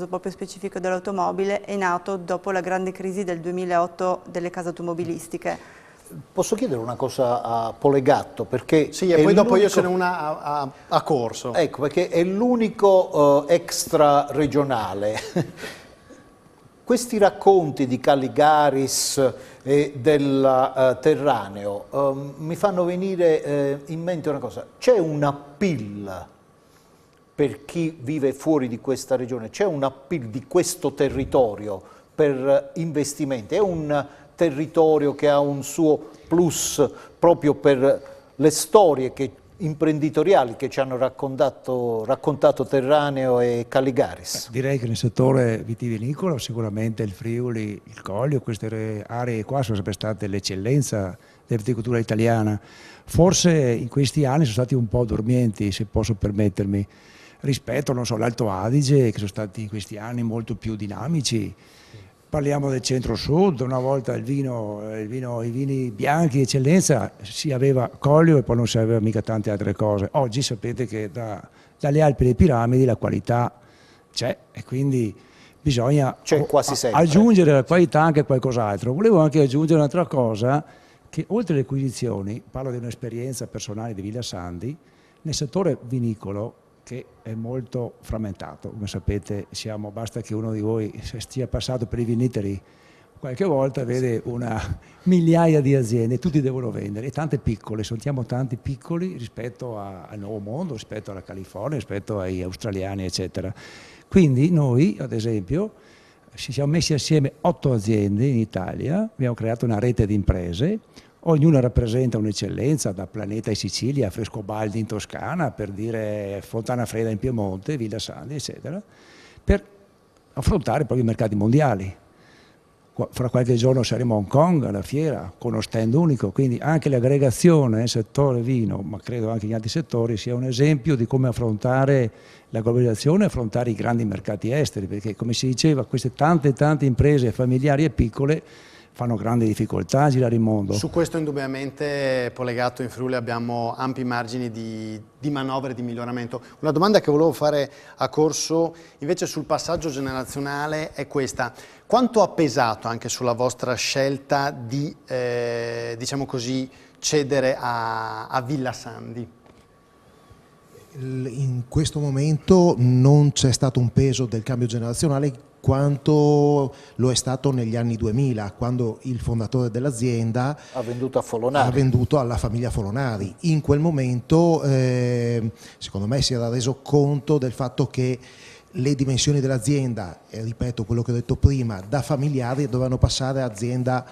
proprio specifico dell'automobile è nato dopo la grande crisi del 2008 delle case automobilistiche. Posso chiedere una cosa a Polegatto? Perché sì, e poi dopo io ce n'è una a corso. Ecco, perché è l'unico extra regionale. Questi racconti di Caligaris e del Terraneo mi fanno venire in mente una cosa. C'è un appeal per chi vive fuori di questa regione? C'è un appeal di questo territorio per investimenti? È un territorio che ha un suo plus proprio per le storie imprenditoriali che ci hanno raccontato Terraneo e Caligaris? Direi che nel settore vitivinicolo sicuramente il Friuli, il Collio, queste aree qua sono sempre state l'eccellenza della viticoltura italiana. Forse in questi anni sono stati un po' dormienti, se posso permettermi, rispetto, non so, all'Alto Adige, che sono stati in questi anni molto più dinamici. Parliamo del centro-sud, una volta i vini bianchi di eccellenza si aveva Collio e poi non si aveva mica tante altre cose. Oggi sapete che dalle Alpi alle Piramidi la qualità c'è e quindi bisogna aggiungere alla qualità anche qualcos'altro. Volevo anche aggiungere un'altra cosa, che oltre alle acquisizioni, parlo di un'esperienza personale di Villa Sandi, nel settore vinicolo, che è molto frammentato, come sapete basta che uno di voi sia passato per i viniteri qualche volta, vede migliaia di aziende, tutti devono vendere, e tante piccole, sentiamo tanti piccoli rispetto al Nuovo Mondo, rispetto alla California, rispetto agli australiani, eccetera. Quindi noi, ad esempio, ci siamo messi assieme 8 aziende in Italia, abbiamo creato una rete di imprese, ognuna rappresenta un'eccellenza, da Planeta in Sicilia a Frescobaldi in Toscana, per dire Fontana Fredda in Piemonte, Villa Sandi, eccetera, per affrontare proprio i mercati mondiali. Fra qualche giorno saremo a Hong Kong alla fiera con uno stand unico, quindi anche l'aggregazione nel settore vino, ma credo anche in altri settori, sia un esempio di come affrontare la globalizzazione e affrontare i grandi mercati esteri, perché come si diceva queste tante imprese familiari e piccole fanno grandi difficoltà a girare il mondo. Su questo indubbiamente, Polegatto, in Friuli abbiamo ampi margini di manovre di miglioramento. Una domanda che volevo fare a corso invece sul passaggio generazionale è questa: quanto ha pesato anche sulla vostra scelta di diciamo così, cedere a Villa Sandi? In questo momento non c'è stato un peso del cambio generazionale quanto lo è stato negli anni 2000, quando il fondatore dell'azienda ha venduto a Folonari. Ha venduto alla famiglia Folonari. In quel momento, secondo me, si era reso conto del fatto che le dimensioni dell'azienda, e ripeto quello che ho detto prima, da familiari dovevano passare a azienda,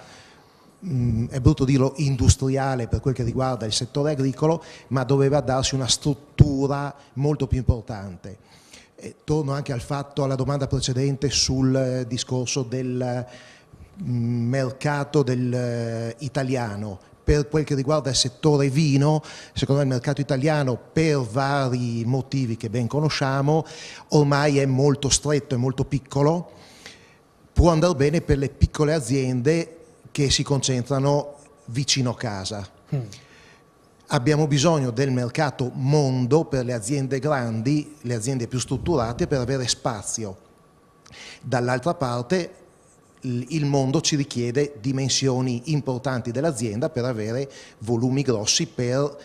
è brutto dirlo, industriale per quel che riguarda il settore agricolo, ma doveva darsi una struttura molto più importante. Torno anche alla domanda precedente sul discorso del mercato italiano. Per quel che riguarda il settore vino, secondo me il mercato italiano, per vari motivi che ben conosciamo, ormai è molto stretto, è molto piccolo, può andare bene per le piccole aziende che si concentrano vicino a casa. Abbiamo bisogno del mercato mondo per le aziende grandi, le aziende più strutturate, per avere spazio. Dall'altra parte il mondo ci richiede dimensioni importanti dell'azienda per avere volumi grossi per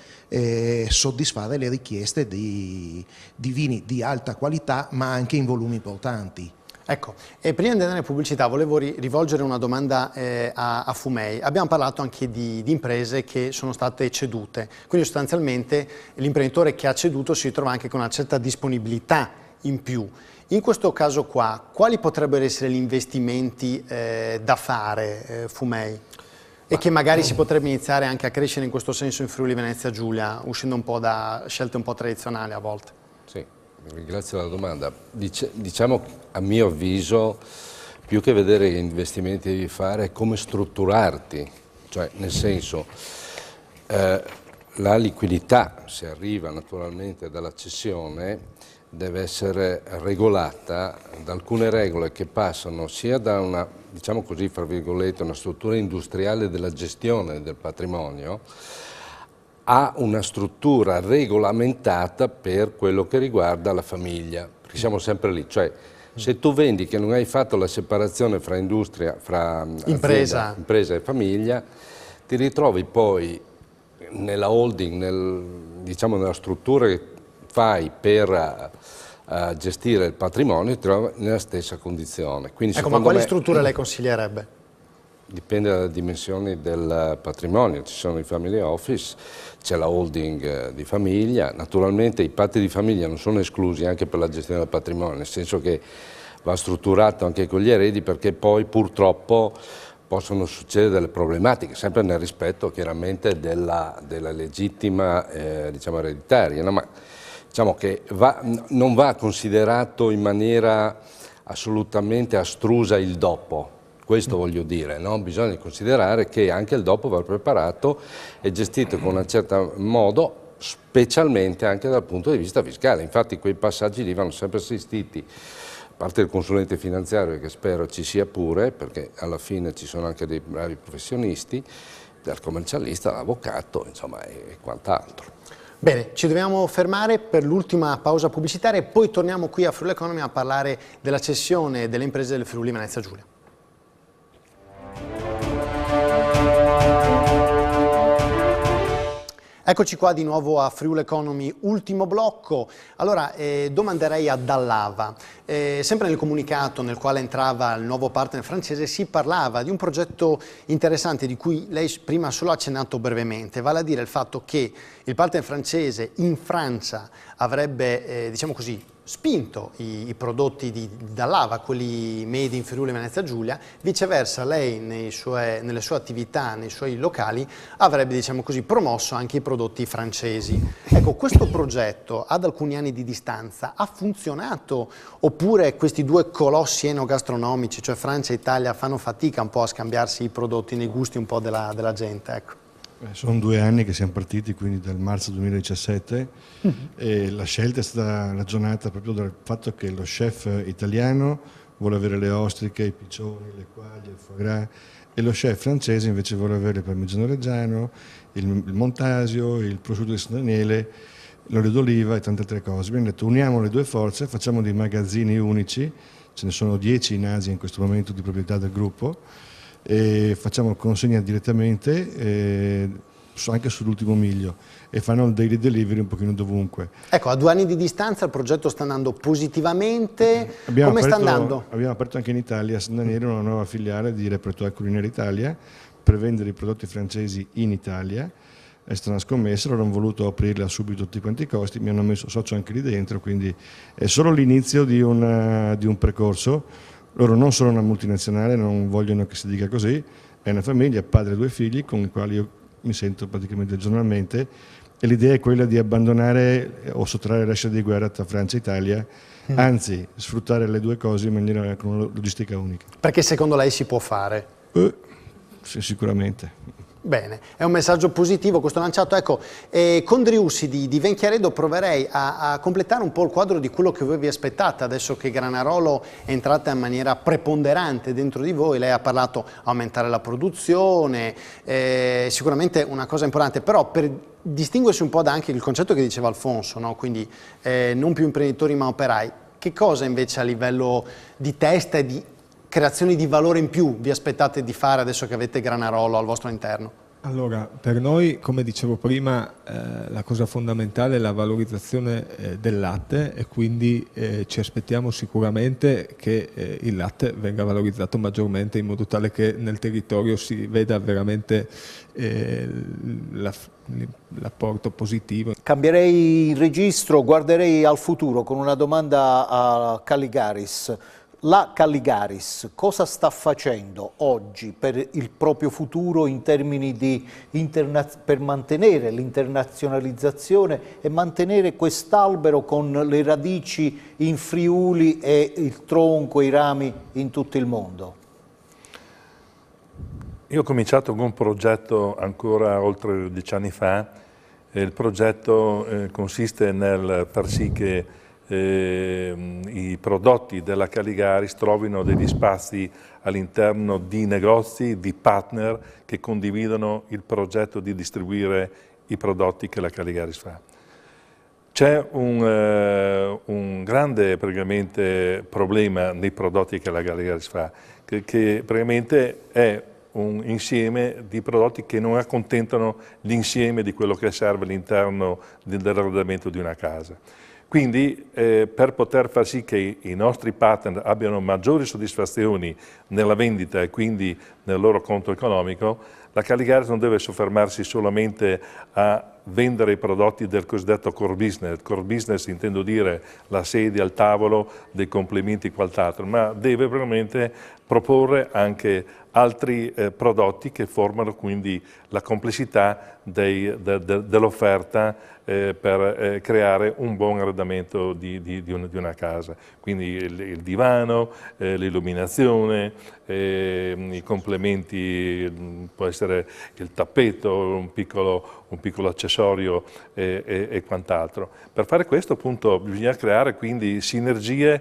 soddisfare le richieste di vini di alta qualità, ma anche in volumi importanti. Ecco, e prima di andare in pubblicità volevo rivolgere una domanda a Fumei. Abbiamo parlato anche di imprese che sono state cedute, quindi sostanzialmente l'imprenditore che ha ceduto si trova anche con una certa disponibilità in più. In questo caso qua, quali potrebbero essere gli investimenti da fare, Fumei? E che magari si potrebbe iniziare anche a crescere in questo senso in Friuli Venezia Giulia, uscendo un po' da scelte un po' tradizionali a volte? Sì, ringrazio la domanda. Diciamo, a mio avviso, più che vedere che investimenti devi fare, è come strutturarti. Cioè, nel senso, la liquidità, se arriva naturalmente dalla cessione, deve essere regolata da alcune regole che passano sia da una, diciamo così, fra virgolette, una struttura industriale della gestione del patrimonio a una struttura regolamentata per quello che riguarda la famiglia, perché siamo sempre lì, cioè se tu vendi che non hai fatto la separazione fra industria, fra impresa e famiglia, ti ritrovi poi nella holding, diciamo nella struttura che fai per gestire il patrimonio, ti trovi nella stessa condizione. Quindi, ecco, ma quali strutture lei consiglierebbe? Dipende dalle dimensioni del patrimonio, ci sono i family office, c'è la holding di famiglia, naturalmente i patti di famiglia non sono esclusi anche per la gestione del patrimonio, nel senso che va strutturato anche con gli eredi, perché poi purtroppo possono succedere delle problematiche, sempre nel rispetto chiaramente della legittima diciamo ereditaria, no? Ma diciamo che non va considerato in maniera assolutamente astrusa il dopo. Questo voglio dire, no? Bisogna considerare che anche il dopo va preparato e gestito con un certo modo, specialmente anche dal punto di vista fiscale. Infatti quei passaggi lì vanno sempre assistiti, a parte il consulente finanziario che spero ci sia pure, perché alla fine ci sono anche dei bravi professionisti, dal commercialista, l'avvocato, insomma, e quant'altro. Bene, ci dobbiamo fermare per l'ultima pausa pubblicitaria e poi torniamo qui a Friuli Economy a parlare della cessione delle imprese del Friuli Venezia Giulia. Eccoci qua di nuovo a Friuli Economy, ultimo blocco. Allora, domanderei a Dall'Ava, sempre nel comunicato nel quale entrava il nuovo partner francese si parlava di un progetto interessante di cui lei prima ha solo accennato brevemente, vale a dire il fatto che il partner francese in Francia avrebbe, diciamo così, spinto i prodotti di Dall'Ava, quelli made in Friuli Venezia Giulia, viceversa lei nelle sue attività, nei suoi locali, avrebbe, diciamo così, promosso anche i prodotti francesi. Ecco, questo progetto ad alcuni anni di distanza ha funzionato oppure questi due colossi enogastronomici, cioè Francia e Italia, fanno fatica un po' a scambiarsi i prodotti nei gusti un po' della gente? Ecco. Sono 2 anni che siamo partiti, quindi dal marzo 2017, e la scelta è stata ragionata proprio dal fatto che lo chef italiano vuole avere le ostriche, i piccioni, le quaglie, il foie gras, e lo chef francese invece vuole avere il parmigiano reggiano, il montasio, il prosciutto di San Daniele, l'olio d'oliva e tante altre cose. Abbiamo detto uniamo le due forze, facciamo dei magazzini unici, ce ne sono 10 in Asia in questo momento di proprietà del gruppo, e facciamo consegna direttamente anche sull'ultimo miglio e fanno il daily delivery un pochino dovunque. Ecco, a 2 anni di distanza il progetto sta andando positivamente, come sta andando? Abbiamo aperto anche in Italia a San Daniele una nuova filiale di Repertoire Culinaire Italia per vendere i prodotti francesi in Italia. È stata una scommessa, loro hanno voluto aprirla subito tutti quanti i costi, mi hanno messo socio anche lì dentro, quindi è solo l'inizio di un percorso. Loro non sono una multinazionale, non vogliono che si dica così, è una famiglia, padre e 2 figli con i quali io mi sento praticamente giornalmente, e l'idea è quella di abbandonare o sottrarre l'ascia di guerra tra Francia e Italia, anzi sfruttare le due cose in maniera con una logistica unica. Perché secondo lei si può fare? Sì, sicuramente. Bene, è un messaggio positivo questo lanciato. Ecco, con Driussi di Venchiaredo proverei a completare un po' il quadro di quello che voi vi aspettate adesso che Granarolo è entrata in maniera preponderante dentro di voi. Lei ha parlato di aumentare la produzione, sicuramente una cosa importante, però per distinguersi un po' da anche il concetto che diceva Alfonso, no? Quindi non più imprenditori ma operai, che cosa invece a livello di testa e di creazioni di valore in più vi aspettate di fare adesso che avete Granarolo al vostro interno? Allora, per noi, come dicevo prima, la cosa fondamentale è la valorizzazione del latte e quindi ci aspettiamo sipuramente che il latte venga valorizzato maggiormente in modo tale che nel territorio si veda veramente l'apporto positivo. Cambierei il registro, guarderei al futuro con una domanda a Caligaris. La Caligaris cosa sta facendo oggi per il proprio futuro in termini di per mantenere l'internazionalizzazione e mantenere quest'albero con le radici in Friuli e il tronco, i rami in tutto il mondo? Io ho cominciato con un progetto ancora oltre 10 anni fa. Il progetto consiste nel far sì che i prodotti della Caligaris trovino degli spazi all'interno di negozi, di partner che condividono il progetto di distribuire i prodotti che la Caligaris fa. C'è un grande praticamente problema nei prodotti che la Caligaris fa, che praticamente è un insieme di prodotti che non accontentano l'insieme di quello che serve all'interno dell'arredamento di una casa. Quindi per poter far sì che i nostri partner abbiano maggiori soddisfazioni nella vendita e quindi nel loro conto economico, la Caligaris non deve soffermarsi solamente a vendere i prodotti del cosiddetto core business. Core business intendo dire la sedia, il tavolo, dei complementi e quant'altro, ma deve veramente proporre anche altri prodotti che formano quindi la complessità dell'offerta per creare un buon arredamento di una casa. Quindi il divano, l'illuminazione, i complementi, può essere il tappeto, un piccolo accessorio e quant'altro. Per fare questo appunto bisogna creare quindi sinergie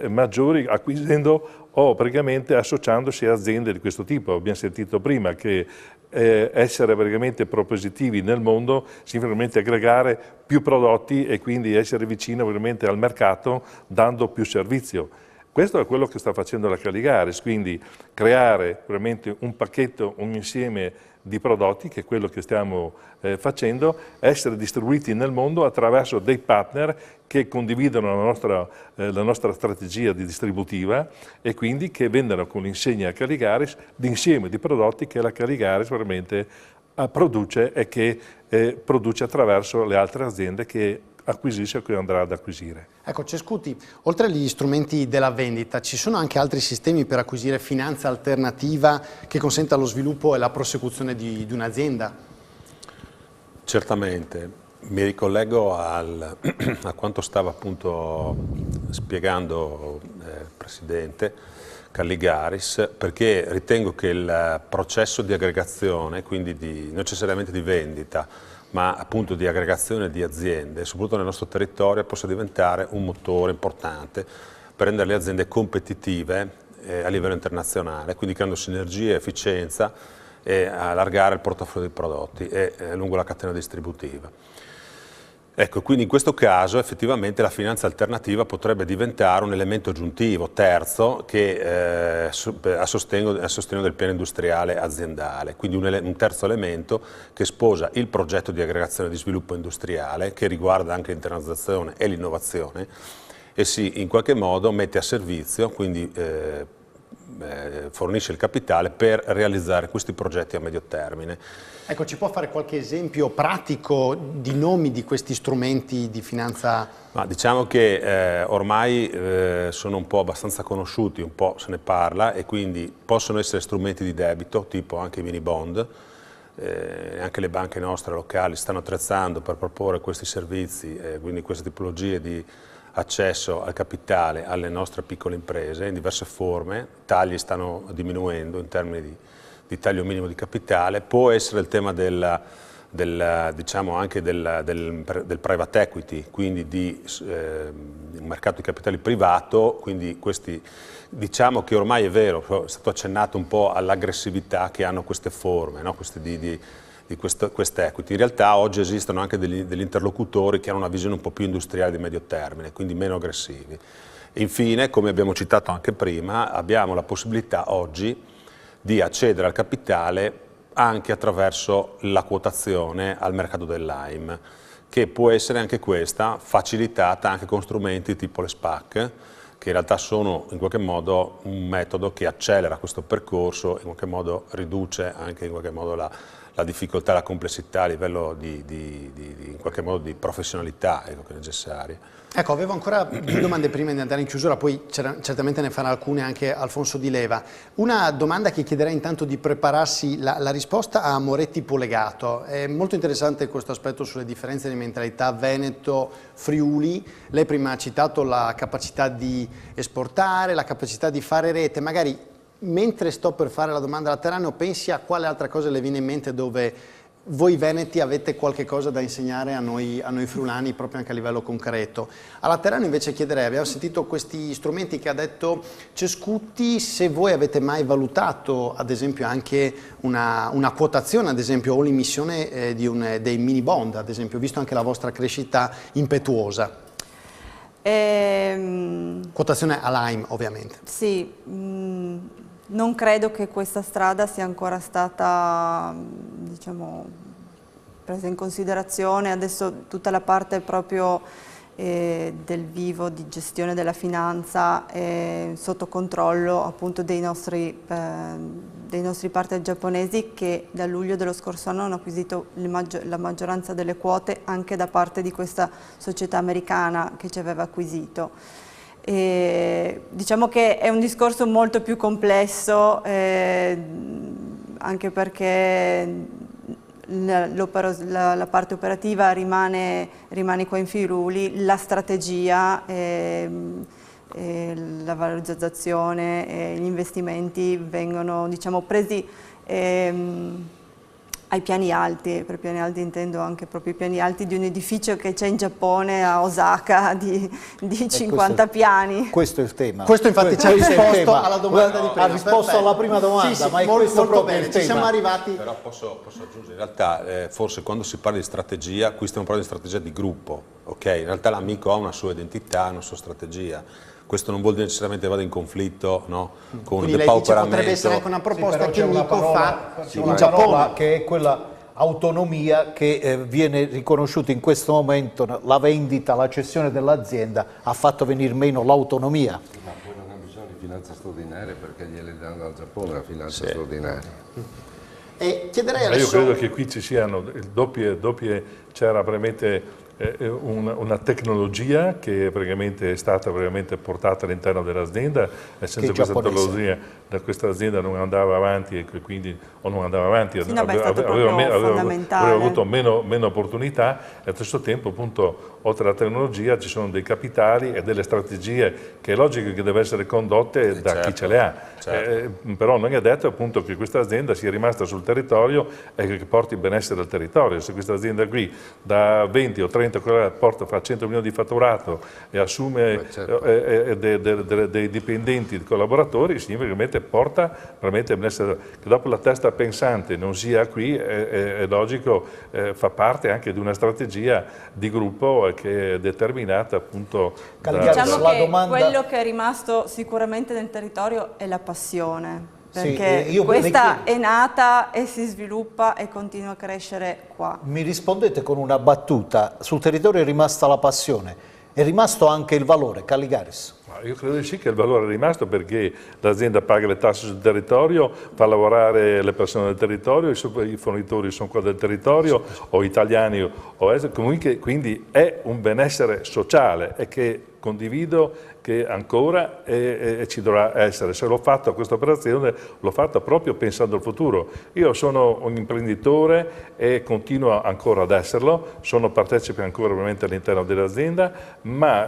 maggiori acquisendo o praticamente associandosi a aziende di questo tipo. Abbiamo sentito prima che essere praticamente propositivi nel mondo significa veramente aggregare più prodotti e quindi essere vicino veramente al mercato dando più servizio. Questo è quello che sta facendo la Caligaris, quindi creare veramente un pacchetto, un insieme di prodotti, che è quello che stiamo facendo, essere distribuiti nel mondo attraverso dei partner che condividono la nostra strategia distributiva e quindi che vendano con l'insegna Caligaris l'insieme di prodotti che la Caligaris veramente produce e che produce attraverso le altre aziende che acquisisce o che andrà ad acquisire. Ecco, Cescuti, oltre agli strumenti della vendita, ci sono anche altri sistemi per acquisire finanza alternativa che consenta lo sviluppo e la prosecuzione di un'azienda? Certamente, mi ricollego a quanto stava appunto spiegando il Presidente Caligaris, perché ritengo che il processo di aggregazione, quindi non necessariamente di vendita, ma appunto di aggregazione di aziende, soprattutto nel nostro territorio, possa diventare un motore importante per rendere le aziende competitive a livello internazionale, quindi creando sinergie, efficienza e allargare il portafoglio di prodotti lungo la catena distributiva. Ecco, quindi in questo caso effettivamente la finanza alternativa potrebbe diventare un elemento aggiuntivo, terzo, che a sostegno del piano industriale aziendale, quindi un terzo elemento che sposa il progetto di aggregazione di sviluppo industriale, che riguarda anche l'internazionalizzazione e l'innovazione, e si in qualche modo mette a servizio, quindi fornisce il capitale per realizzare questi progetti a medio termine. Ecco, ci può fare qualche esempio pratico di nomi di questi strumenti di finanza? Ma diciamo che ormai sono un po' abbastanza conosciuti, un po' se ne parla e quindi possono essere strumenti di debito, tipo anche i mini bond. Anche le banche nostre locali stanno attrezzando per proporre questi servizi, quindi queste tipologie di accesso al capitale alle nostre piccole imprese in diverse forme. I tagli stanno diminuendo in termini taglio minimo di capitale, può essere il tema diciamo anche del private equity, quindi di un mercato di capitali privato, quindi questi, diciamo che ormai è vero, è stato accennato un po' all'aggressività che hanno queste forme, no? Queste equity. In realtà oggi esistono anche degli interlocutori che hanno una visione un po' più industriale di medio termine, quindi meno aggressivi. E infine, come abbiamo citato anche prima, abbiamo la possibilità oggi di accedere al capitale anche attraverso la quotazione al mercato dell'AIM, che può essere anche questa facilitata anche con strumenti tipo le SPAC, che in realtà sono in qualche modo un metodo che accelera questo percorso e in qualche modo riduce anche in qualche modo la difficoltà e la complessità a livello in qualche modo di professionalità che è necessaria. Ecco, avevo ancora due domande prima di andare in chiusura, poi certamente ne farà alcune anche Alfonso Di Leva. Una domanda che chiederei intanto di prepararsi la risposta a Moretti Polegato. È molto interessante questo aspetto sulle differenze di mentalità Veneto-Friuli. Lei prima ha citato la capacità di esportare, la capacità di fare rete. Magari mentre sto per fare la domanda laterale, pensi a quale altra cosa le viene in mente dove voi veneti avete qualche cosa da insegnare a noi friulani proprio anche a livello concreto. A Laterano invece chiederei, abbiamo sentito questi strumenti che ha detto Cescutti, se voi avete mai valutato ad esempio anche una quotazione, ad esempio, o l'emissione dei mini bond, ad esempio, visto anche la vostra crescita impetuosa. Quotazione all'AIM ovviamente. Sì, non credo che questa strada sia ancora stata, diciamo, presa in considerazione. Adesso tutta la parte proprio del vivo di gestione della finanza è sotto controllo appunto dei nostri partner giapponesi, che da luglio dello scorso anno hanno acquisito la maggioranza delle quote anche da parte di questa società americana che ci aveva acquisito. Diciamo che è un discorso molto più complesso, anche perché la parte operativa rimane qua in Friuli, la strategia, la valorizzazione, gli investimenti vengono, diciamo, presi ai piani alti. Per piani alti intendo anche proprio i piani alti di un edificio che c'è in Giappone, a Osaka, di 50 piani. Questo è il tema. Questo infatti ci ha risposto alla domanda di prima. Ha risposto alla prima domanda, sì, ma è questo molto proprio bene, il tema. ci siamo arrivati. Però posso aggiungere, in realtà forse quando si parla di strategia, qui stiamo parlando di strategia di gruppo, ok? In realtà l'amico ha una sua identità, una sua strategia. Questo non vuol dire necessariamente vada in conflitto, no, con il depauperamento. Potrebbe essere anche una proposta che Nico fa in Giappone, che è quella autonomia che viene riconosciuta in questo momento. La vendita, la cessione dell'azienda ha fatto venire meno l'autonomia. Ma poi non ha bisogno di finanza straordinaria, perché gliele danno al Giappone la finanza straordinaria. E chiederei adesso... Io credo che qui ci siano c'era veramente una tecnologia che praticamente è stata portata all'interno dell'azienda, e senza questa tecnologia questa azienda non andava avanti, e quindi aveva avuto meno opportunità, e allo stesso tempo appunto oltre alla tecnologia ci sono dei capitali e delle strategie che è logico che deve essere condotte da chi ce le ha. Però non è detto appunto che questa azienda sia rimasta sul territorio e che porti benessere al territorio. Se questa azienda qui da 20 o 30 fa 100 milioni di fatturato e assume dei dipendenti, dei collaboratori, significa porta veramente benessere. Che dopo la testa pensante non sia qui è logico, fa parte anche di una strategia di gruppo che è determinata appunto diciamo che quello che è rimasto sicuramente nel territorio è la passione. Perché questa è nata e si sviluppa e continua a crescere qua. Mi rispondete con una battuta: sul territorio è rimasta la passione, è rimasto anche il valore, Caligaris? Io credo di sì che il valore è rimasto, perché l'azienda paga le tasse sul territorio, fa lavorare le persone del territorio, i fornitori sono qua del territorio, o italiani o esteri, comunque, quindi è un benessere sociale e che condivido, che ancora ci dovrà essere. Se l'ho fatto questa operazione, l'ho fatta proprio pensando al futuro. Io sono un imprenditore e continuo ancora ad esserlo, sono partecipe ancora ovviamente all'interno dell'azienda, ma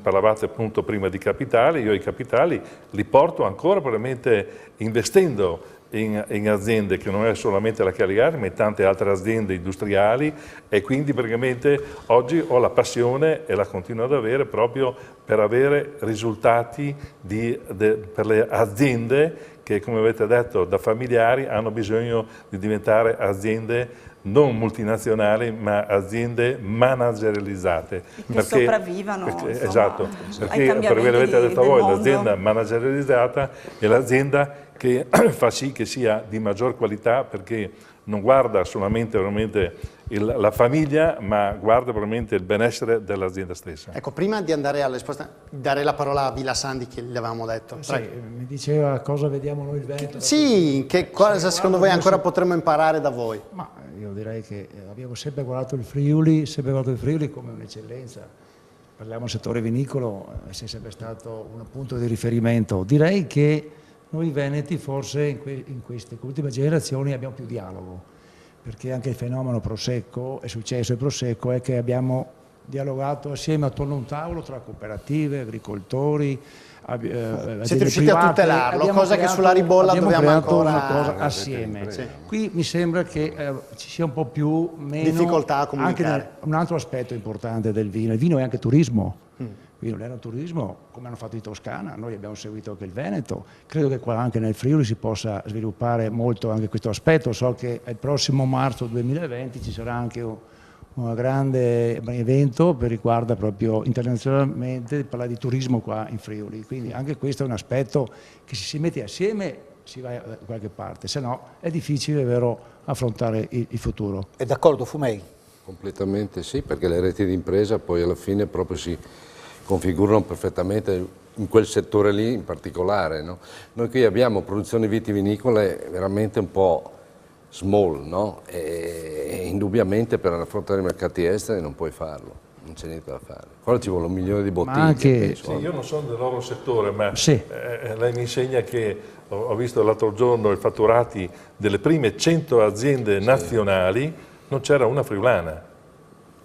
parlavate appunto prima di capitali, io i capitali li porto ancora probabilmente investendo in aziende che non è solamente la Caligari, ma in tante altre aziende industriali, e quindi praticamente oggi ho la passione e la continuo ad avere proprio per avere risultati per le aziende che, come avete detto, da familiari hanno bisogno di diventare aziende non multinazionali, ma aziende managerializzate. Che sopravvivano, insomma, esatto, perché cambiamenti per avete detto voi, mondo. l'azienda managerializzata è l'azienda che fa sì che sia di maggior qualità, perché non guarda solamente veramente la famiglia, ma guarda veramente il benessere dell'azienda stessa. Ecco, prima di andare alla risposta, darei la parola a Villa Sandi, che gli avevamo detto. Sì, mi diceva cosa vediamo noi il Veneto. Sì, che cosa secondo voi ancora potremmo imparare da voi? Ma io direi che abbiamo sempre guardato il Friuli come un'eccellenza. Parliamo del settore vinicolo, è sempre stato un punto di riferimento. Direi che noi veneti forse in queste ultime generazioni abbiamo più dialogo, perché anche il fenomeno Prosecco, è successo il Prosecco, è che abbiamo dialogato assieme attorno a un tavolo tra cooperative, agricoltori, siete riusciti a tutelarlo, cosa che sulla ribolla dobbiamo ancora una cosa assieme. Sì. Qui mi sembra che ci sia un po' più meno difficoltà a comunicare. Anche un altro aspetto importante del vino, il vino è anche turismo. Qui non era un turismo come hanno fatto in Toscana, noi abbiamo seguito anche il Veneto, credo che qua anche nel Friuli si possa sviluppare molto anche questo aspetto. So che il prossimo marzo 2020 ci sarà anche un grande evento che riguarda proprio internazionalmente, parla di turismo qua in Friuli, quindi anche questo è un aspetto che se si mette assieme si va da qualche parte, se no è difficile, vero, affrontare il futuro. È d'accordo Fumei? Completamente sì, perché le reti di impresa poi alla fine proprio si configurano perfettamente in quel settore lì in particolare, no? Noi qui abbiamo produzioni vitivinicole veramente un po' small, no? E indubbiamente per affrontare i mercati esteri non puoi farlo, non c'è niente da fare. Qua ci vuole 1 milione di bottiglie. Anche... Sì, io non sono del loro settore, ma sì. Lei mi insegna che ho visto l'altro giorno i fatturati delle prime 100 aziende nazionali, non c'era una friulana,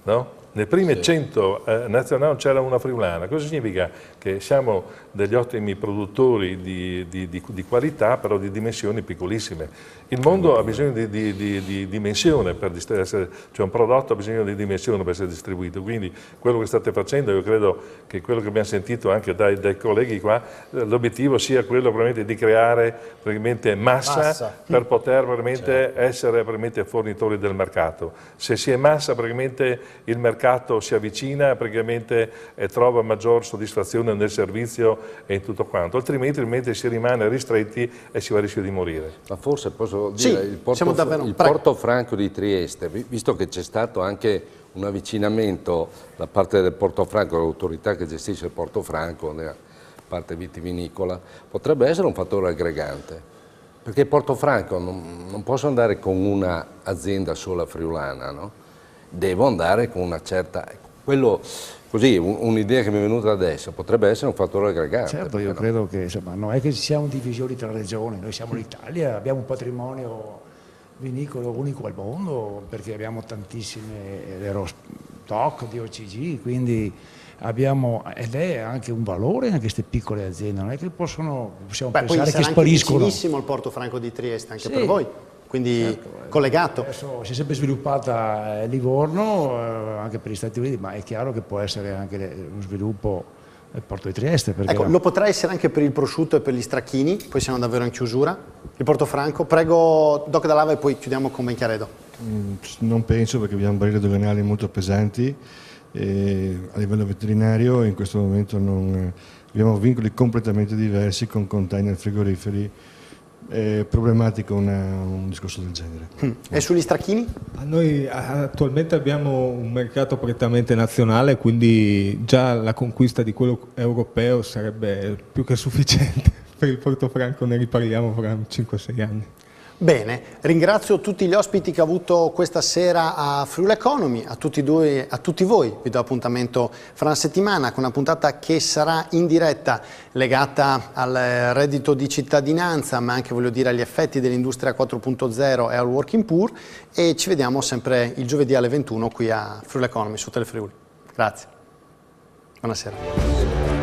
no? Nelle prime 100 nazionali non c'era una friulana. Cosa significa? Che siamo degli ottimi produttori di qualità, però di dimensioni piccolissime. Il mondo ha bisogno di dimensione, cioè un prodotto ha bisogno di dimensione per essere distribuito, quindi quello che state facendo, io credo che quello che abbiamo sentito anche dai colleghi qua, l'obiettivo sia quello veramente di creare veramente massa. Per poter veramente essere veramente fornitori del mercato. Se si è massa, praticamente il mercato si avvicina, praticamente trova maggior soddisfazione nel servizio e in tutto quanto, altrimenti si rimane ristretti e si va a rischio di morire. Ma forse posso dire, il Portofranco di Trieste, visto che c'è stato anche un avvicinamento da parte del Portofranco, l'autorità che gestisce il Portofranco nella parte vitivinicola, potrebbe essere un fattore aggregante, perché il Portofranco non posso andare con una azienda sola friulana, no? Devo andare con una certa... Quello, così, un'idea che mi è venuta adesso, potrebbe essere un fattore aggregante. Certo, io credo che insomma, non è che ci siano divisioni tra regioni, noi siamo l'Italia, abbiamo un patrimonio vinicolo unico al mondo, perché abbiamo tantissime TOC di OCG, quindi abbiamo, ed è anche un valore anche queste piccole aziende, non è che possiamo pensare che spariscono. È vicinissimo il Portofranco di Trieste anche per voi. Quindi collegato. Adesso si è sempre sviluppata Livorno, anche per gli Stati Uniti, ma è chiaro che può essere anche uno sviluppo del Porto di Trieste. Ecco, lo potrà essere anche per il prosciutto e per gli stracchini, poi siamo davvero in chiusura. Il Portofranco, prego Doc Dall'Ava e poi chiudiamo con Benchiaredo. Non penso, perché abbiamo barriere doganali molto pesanti a livello veterinario, e in questo momento abbiamo vincoli completamente diversi con container frigoriferi. È problematico un discorso del genere. E sugli stracchini? Noi attualmente abbiamo un mercato prettamente nazionale, quindi già la conquista di quello europeo sarebbe più che sufficiente. Per il Portofranco ne riparliamo fra 5-6 anni. Bene, ringrazio tutti gli ospiti che ho avuto questa sera a Friuli Economy, a tutti voi vi do appuntamento fra una settimana con una puntata che sarà in diretta legata al reddito di cittadinanza, ma anche, voglio dire, agli effetti dell'industria 4.0 e al working poor, e ci vediamo sempre il giovedì alle 21 qui a Friuli Economy su Telefriuli. Grazie, buonasera.